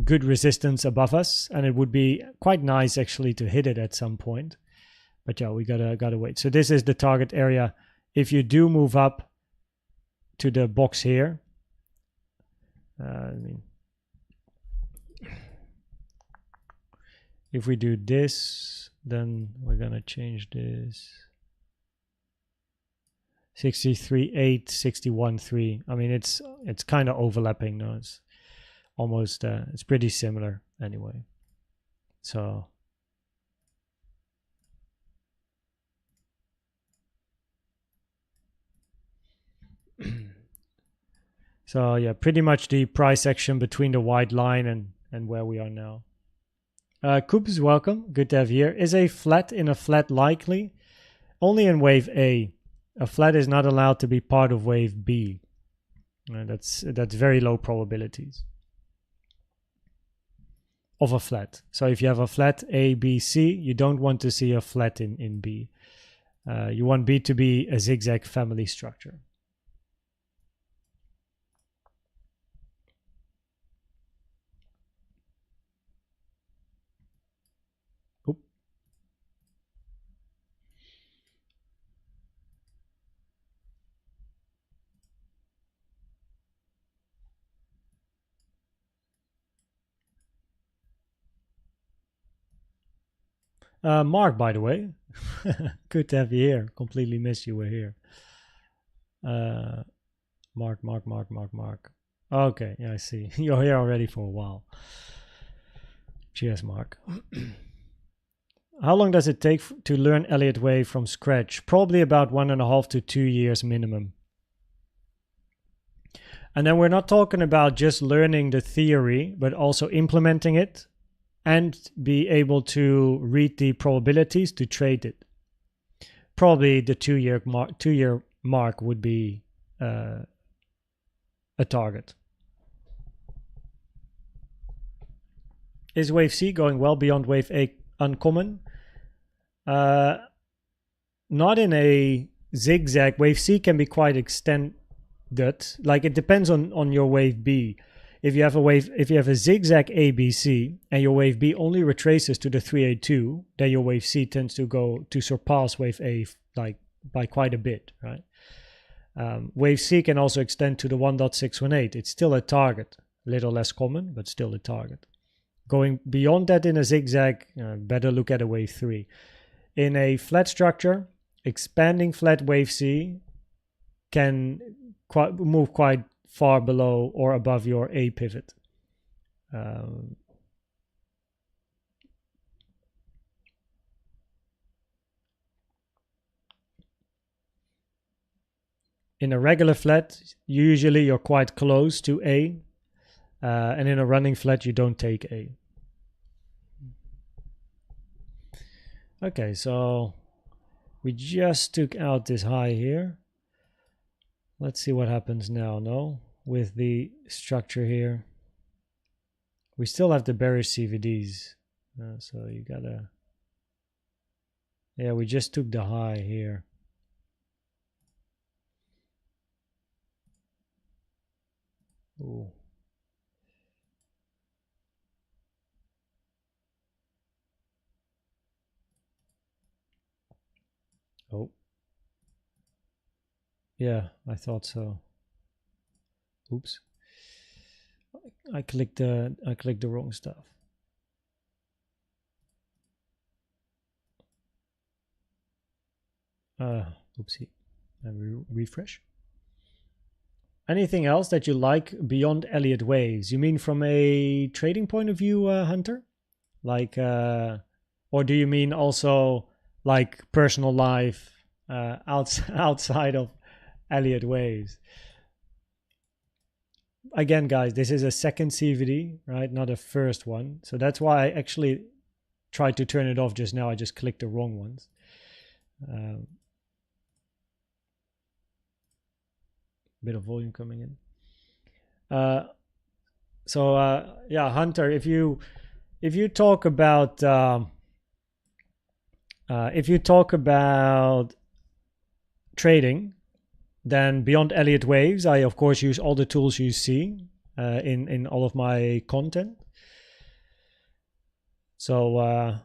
good resistance above us, and it would be quite nice actually to hit it at some point. But yeah, we gotta wait. So this is the target area. If you do move up to the box here, if we do this, then we're gonna change this. 63.8, 61.3. I mean, it's kind of overlapping. No, it's almost it's pretty similar anyway. So so yeah, pretty much the price action between the white line and where we are now. Coop is welcome. Good to have you here. Is a flat in a flat likely? Only in wave A. A flat is not allowed to be part of wave B. That's very low probabilities of a flat. So if you have a flat A, B, C, you don't want to see a flat in B. You want B to be a zigzag family structure. Mark, by the way, good to have you here. Completely missed you were here. Mark. Okay, yeah, I see. You're here already for a while. Cheers, Mark. How long does it take to learn Elliott wave from scratch? Probably about 1.5 to 2 years minimum. And then we're not talking about just learning the theory, but also implementing it and be able to read the probabilities to trade it. Probably the 2 year mark would be a target. Is wave C going well beyond wave A uncommon? Not in a zigzag. Wave C can be quite extended. Like it depends on your wave B. If you have a zigzag ABC and your wave B only retraces to the 382, then your wave C tends to surpass wave A like by quite a bit, right? Wave C can also extend to the 1.618. It's still a target, a little less common, but still a target. Going beyond that in a zigzag, better look at a wave 3. In a flat structure, expanding flat wave C can move quite far below or above your A pivot. In a regular flat, usually you're quite close to A, and in a running flat, you don't take A. Okay, so we just took out this high here. Let's see what happens now, no? With the structure here. We still have the bearish CVDs. So you gotta... Yeah, we just took the high here. Ooh. Oh. Yeah, I thought so. Oops. I clicked the wrong stuff. Oopsie. Refresh. Anything else that you like beyond Elliott waves? You mean from a trading point of view, Hunter? Like, or do you mean also like personal life outside of Elliott waves? Again, guys, this is a second CVD, right? Not a first one. So that's why I actually tried to turn it off just now. I just clicked the wrong ones. Bit of volume coming in. Yeah, Hunter, if you talk about trading, then beyond Elliott waves, I of course use all the tools you see in all of my content. So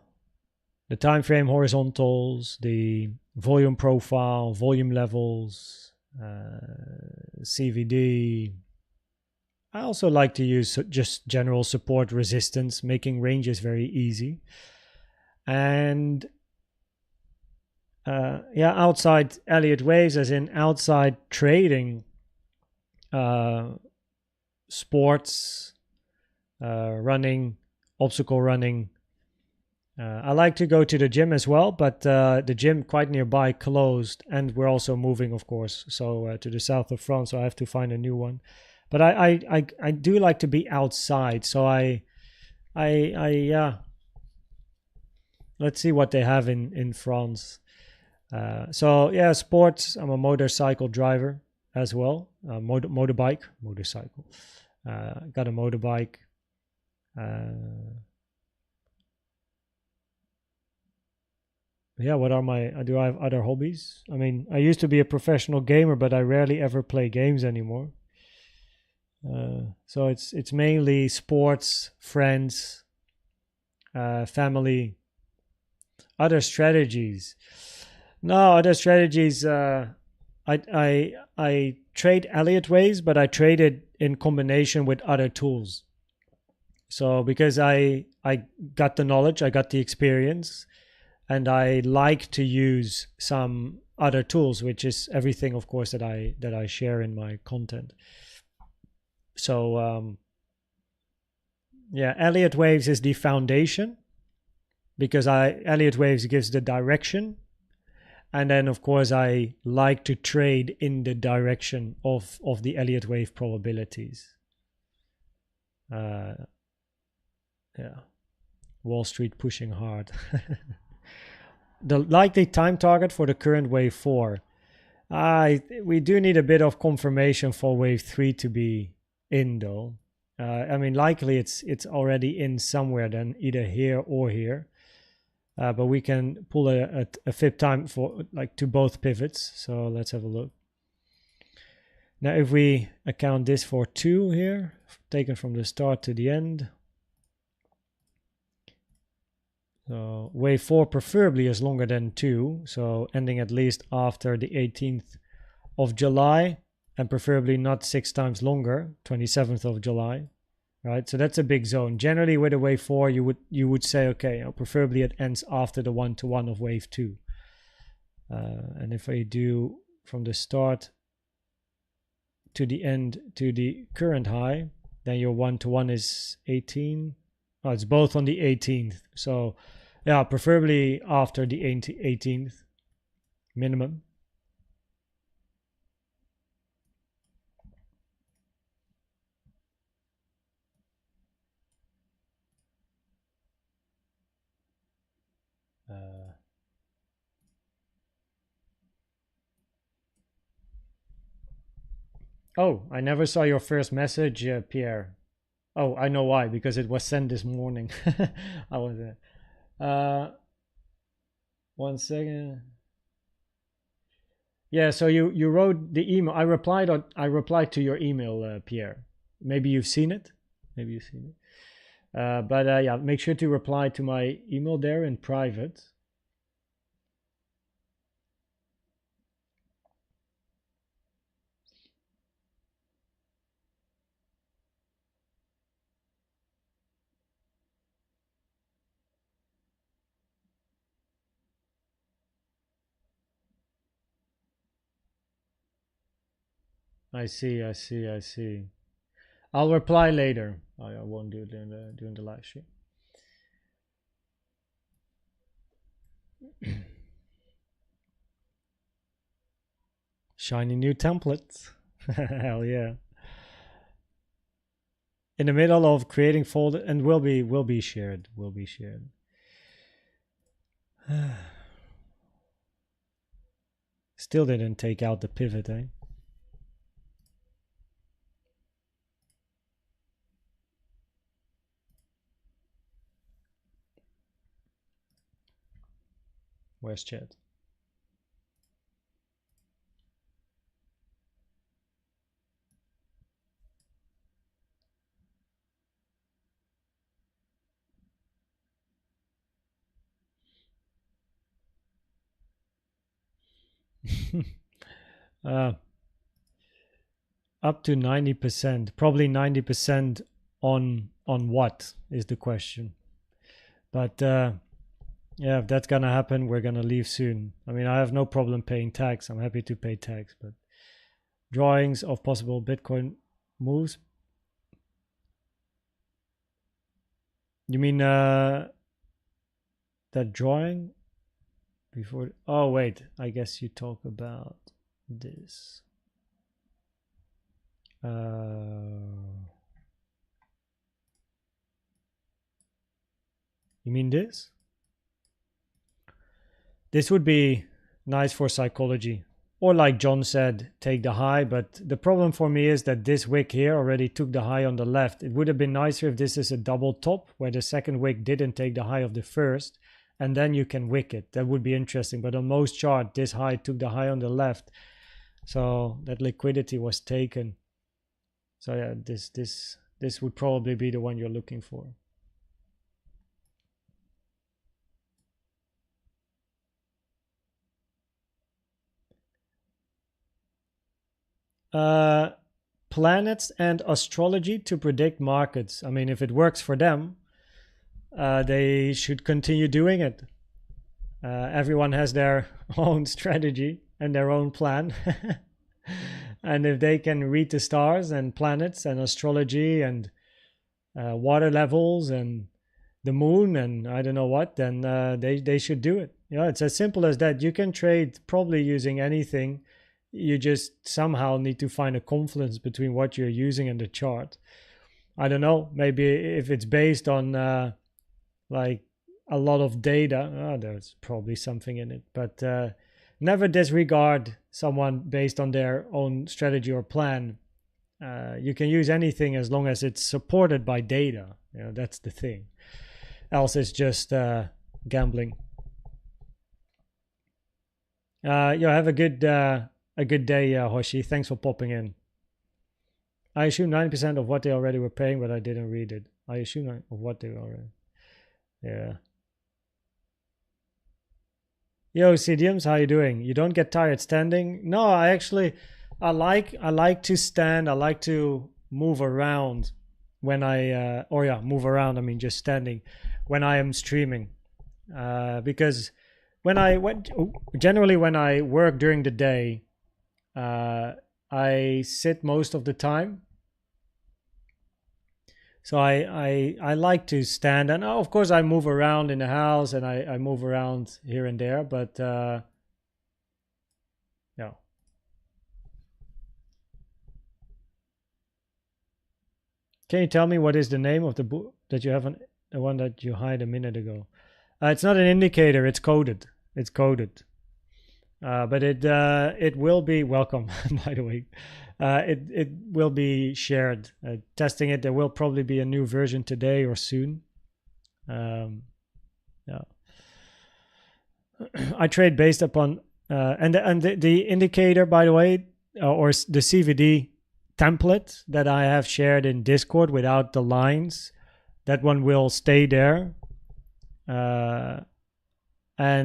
the time frame horizontals, the volume profile, volume levels, CVD. I also like to use just general support resistance, making ranges very easy. And yeah, outside Elliott waves, as in outside trading, sports, running, obstacle running. I like to go to the gym as well, but the gym quite nearby closed, and we're also moving, of course, so to the south of France, so I have to find a new one. But I do like to be outside, so yeah. Let's see what they have in France. So yeah, sports. I'm a motorcycle driver as well. Motorbike, motorcycle. Got a motorbike. Yeah, what are my... do I have other hobbies? I mean, I used to be a professional gamer, but I rarely ever play games anymore. So it's mainly sports, friends, family, other strategies. No, other strategies. I trade Elliott waves, but I trade it in combination with other tools. So because I got the knowledge, I got the experience, and I like to use some other tools, which is everything, of course, that I share in my content. So yeah, Elliott waves is the foundation, because Elliott waves gives the direction, and then of course I like to trade in the direction of the Elliott wave probabilities. Yeah, Wall Street pushing hard. The likely time target for the current wave 4. We do need a bit of confirmation for wave 3 to be in, though. I mean, likely it's already in somewhere, then either here or here. But we can pull a fib time for like to both pivots. So let's have a look. Now, if we account this for 2 here, taken from the start to the end. So wave 4 preferably is longer than 2, so ending at least after the 18th of July, and preferably not 6 times longer, 27th of July, right? So that's a big zone. Generally, with a wave 4, you would say, okay, you know, preferably it ends after the 1-to-1 of wave 2. And if I do from the start to the end to the current high, then your 1-to-1 is 18. Oh, it's both on the 18th. So yeah, preferably after the 18th minimum. Oh, I never saw your first message, Pierre. Oh, I know why, because it was sent this morning. I was there. 1 second. Yeah, so you wrote the email. I replied to your email, Pierre. Maybe you've seen it. Maybe you've seen it. But yeah, make sure to reply to my email there in private. I see. I'll reply later. I won't do it during the live stream. Shiny new templates. Hell yeah. In the middle of creating folder, and will be shared. Still didn't take out the pivot, eh? Where's chat? Up to 90%, probably 90% on what is the question. But yeah, if that's gonna happen, we're gonna leave soon. I mean, I have no problem paying tax. I'm happy to pay tax, but drawings of possible Bitcoin moves. You mean that drawing before? Oh wait, I guess you talk about this. You mean this? This would be nice for psychology. Or like John said, take the high. But the problem for me is that this wick here already took the high on the left. It would have been nicer if this is a double top where the second wick didn't take the high of the first. And then you can wick it. That would be interesting. But on most chart, this high took the high on the left. So that liquidity was taken. So yeah, this would probably be the one you're looking for. Planets and astrology to predict markets. I mean, if it works for them, they should continue doing it. Everyone has their own strategy and their own plan. And if they can read the stars and planets and astrology and water levels and the moon and I don't know what, then they should do it. You know, it's as simple as that. You can trade probably using anything. You just somehow need to find a confluence between what you're using and the chart. I don't know, maybe if it's based on like a lot of data, there's probably something in it. But never disregard someone based on their own strategy or plan. You can use anything as long as it's supported by data. You know, that's the thing. Else it's just gambling. Have a good day, Hoshi. Thanks for popping in. I assume 90% of what they already were paying, but I didn't read it. I assume of what they already. Yeah. Yo, CDMs, how you doing? You don't get tired standing? No, I like to stand. I like to move around when I move around. I mean, just standing when I am streaming, because generally when I work during the day, I sit most of the time. So I like to stand, and of course I move around in the house and I move around here and there, but yeah. Can you tell me what is the name of the book that you haven't, the one that you hid a minute ago? It's not an indicator, it's coded. It's coded. But it will be welcome, by the way. It will be shared. Testing it, there will probably be a new version today or soon. Yeah. I trade based upon and the indicator, by the way, or the CVD template that I have shared in Discord without the lines, that one will stay there. And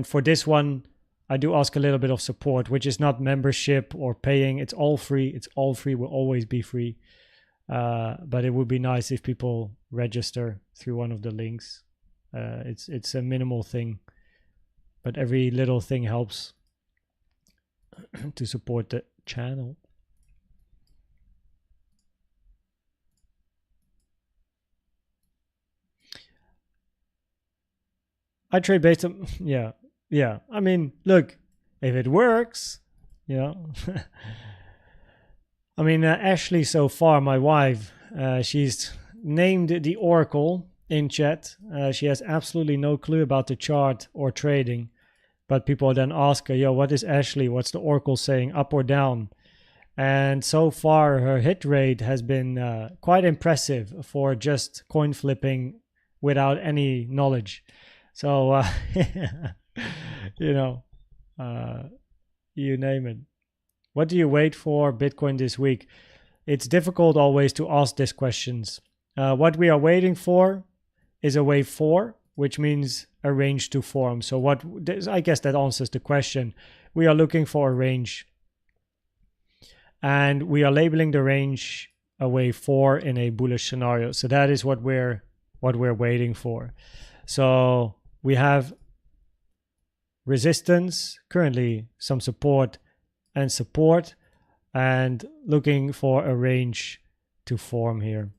for this one, I do ask a little bit of support, which is not membership or paying. It's all free. It's all free. Will always be free. But it would be nice if people register through one of the links. It's a minimal thing, but every little thing helps to support the channel. I trade based on, yeah. I mean, look, if it works, I mean, Ashley so far, my wife, she's named the Oracle in chat. She has absolutely no clue about the chart or trading, but people then ask her, yo, what is Ashley? What's the Oracle saying, up or down? And so far, her hit rate has been quite impressive for just coin flipping without any knowledge. So, you name it. What do you wait for Bitcoin this week? It's difficult always to ask these questions. What we are waiting for is a wave 4, which means a range to form. So I guess that answers the question. We are looking for a range. And we are labeling the range a wave 4 in a bullish scenario. So that is what we're waiting for. So we have resistance, currently some support, and looking for a range to form here.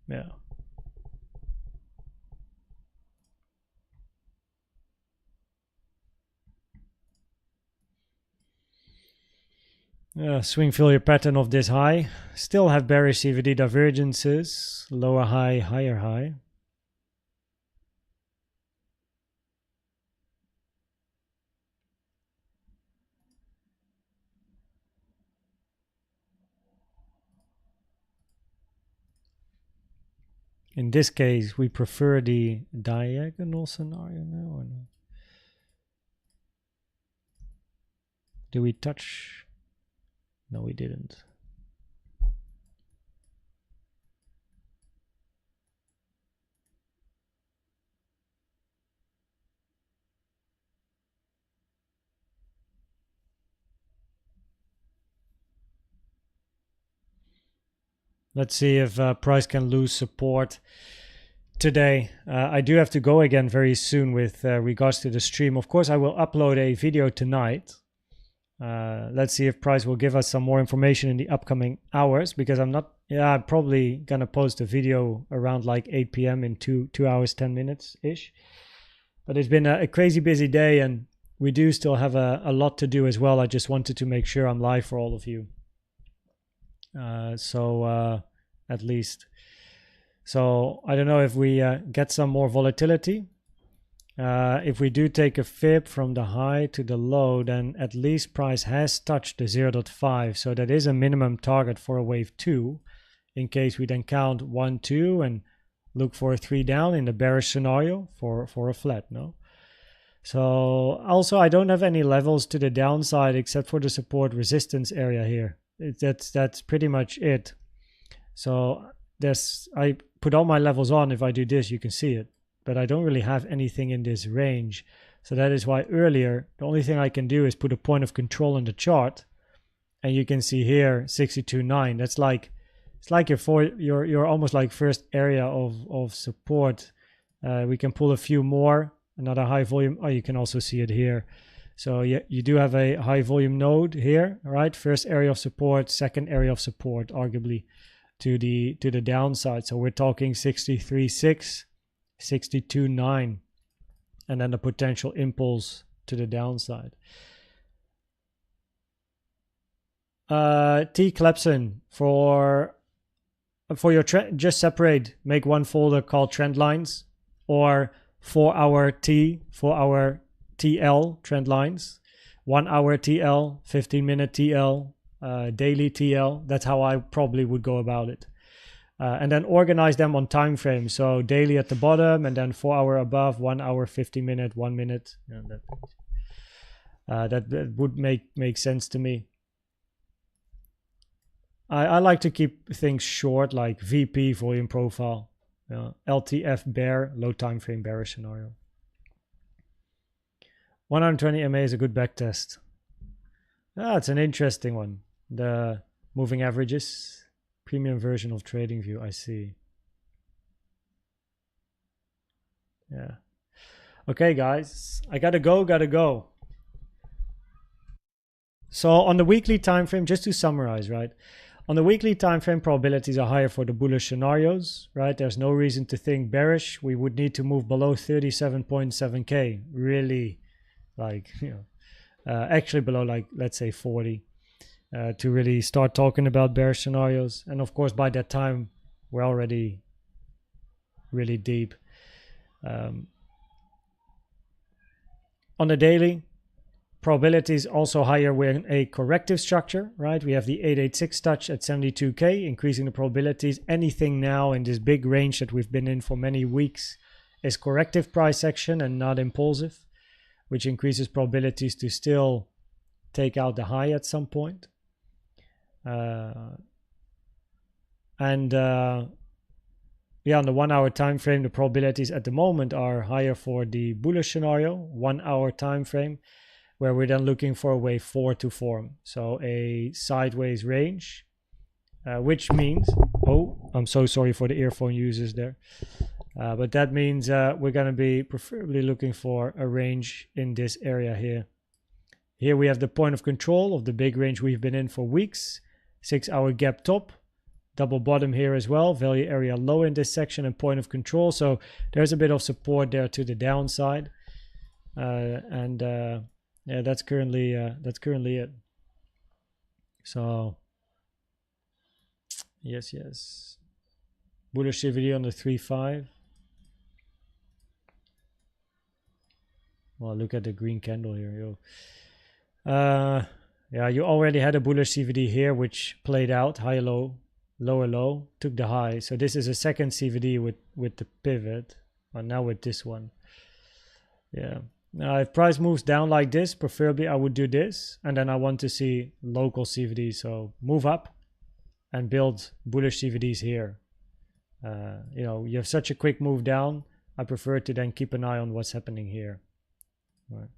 Yeah. Swing failure pattern of this high. Still have bearish CVD divergences. Lower high, higher high. In this case, we prefer the diagonal scenario now or no? Do we touch? No, we didn't. Let's see if price can lose support today. I do have to go again very soon with regards to the stream. Of course, I will upload a video tonight. Let's see if price will give us some more information in the upcoming hours, because I'm probably gonna post a video around like 8 p.m. in 2 hours 10 minutes ish. But it's been a crazy busy day, and we do still have a lot to do as well. I just wanted to make sure I'm live for all of you. At least. So I don't know if we get some more volatility. If we do take a fib from the high to the low, then at least price has touched the 0.5. So that is a minimum target for a wave 2, in case we then count 1, 2 and look for a 3 down in the bearish scenario for a flat, no? So also I don't have any levels to the downside except for the support resistance area here. That's pretty much it. So I put all my levels on. If I do this, you can see it, but I don't really have anything in this range. So that is why earlier, the only thing I can do is put a point of control in the chart, and you can see here 62.9. That's like, it's like your almost like first area of support. We can pull a few more, another high volume. Oh, you can also see it here. So yeah, you do have a high volume node here, right? First area of support, second area of support, arguably to the downside. So we're talking 63.6, 62.9, and then the potential impulse to the downside. T. Clepson, for your trend, just separate, make one folder called trend lines, or 4-hour T, 4-hour TL trend lines, 1-hour TL, 15-minute TL, daily TL. That's how I probably would go about it. And then organize them on time frame. So daily at the bottom, and then 4-hour above, 1 hour, 50-minute, 1 minute. That would make sense to me. I like to keep things short, like VP, volume profile, LTF bear, low time frame bearish scenario. 120 MA is a good back test. It's an interesting one. The moving averages, premium version of TradingView, I see. Yeah. Okay, guys, I gotta go. So on the weekly time frame, just to summarize, right? On the weekly time frame, probabilities are higher for the bullish scenarios, right? There's no reason to think bearish. We would need to move below 37.7K, really, like, actually below, like, let's say 40, to really start talking about bearish scenarios. And of course, by that time, we're already really deep. On the daily, probability is also higher when a corrective structure, right? We have the 886 touch at 72K, increasing the probabilities. Anything now in this big range that we've been in for many weeks is corrective price action and not impulsive, which increases probabilities to still take out the high at some point. Yeah, on the 1 hour time frame, the probabilities at the moment are higher for the bullish scenario, 1 hour time frame, where we're then looking for a wave 4 to form. So a sideways range, which means, oh, I'm so sorry for the earphone users there. But that means we're going to be preferably looking for a range in this area here. Here we have the point of control of the big range we've been in for weeks. 6 hour gap top, double bottom here as well, value area low in this section, and point of control. So there's a bit of support there to the downside. Yeah, that's currently it. So yes. Bullish CVD on the 3.5. Well, look at the green candle here, yo. Yeah, you already had a bullish CVD here, which played out high low, lower low, took the high. So this is a second CVD with the pivot, and now with this one. Yeah. Now, if price moves down like this, preferably I would do this, and then I want to see local CVD. So move up and build bullish CVDs here. You have such a quick move down. I prefer to then keep an eye on what's happening here. Right.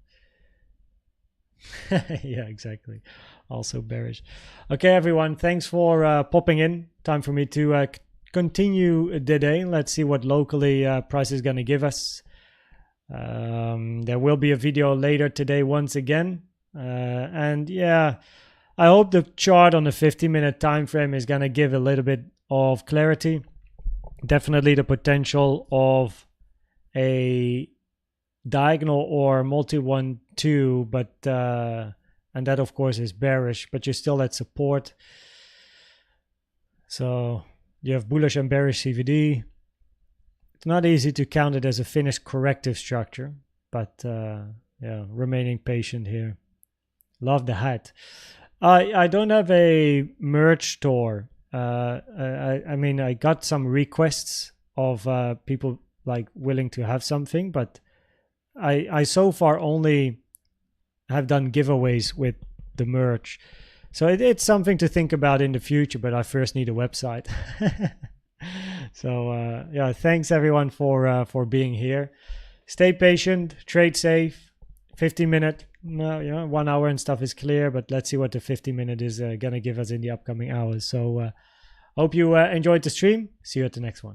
Yeah, exactly. Also bearish. Okay, everyone. Thanks for popping in. Time for me to continue the day. Let's see what locally price is going to give us. There will be a video later today once again. And yeah, I hope the chart on the 50-minute time frame is going to give a little bit of clarity. Definitely the potential of a diagonal or multi 1-2, but and that of course is bearish, but you're still at support. So you have bullish and bearish CVD. It's not easy to count it as a finished corrective structure, but yeah, remaining patient here. Love the hat. I don't have a merch store. I mean, I got some requests of people like willing to have something, but I so far only have done giveaways with the merch. So it's something to think about in the future, but I first need a website. So yeah, thanks everyone for being here. Stay patient, trade safe. 50-minute, 1 hour and stuff is clear, but let's see what the 50-minute is gonna give us in the upcoming hours. So hope you enjoyed the stream. See you at the next one.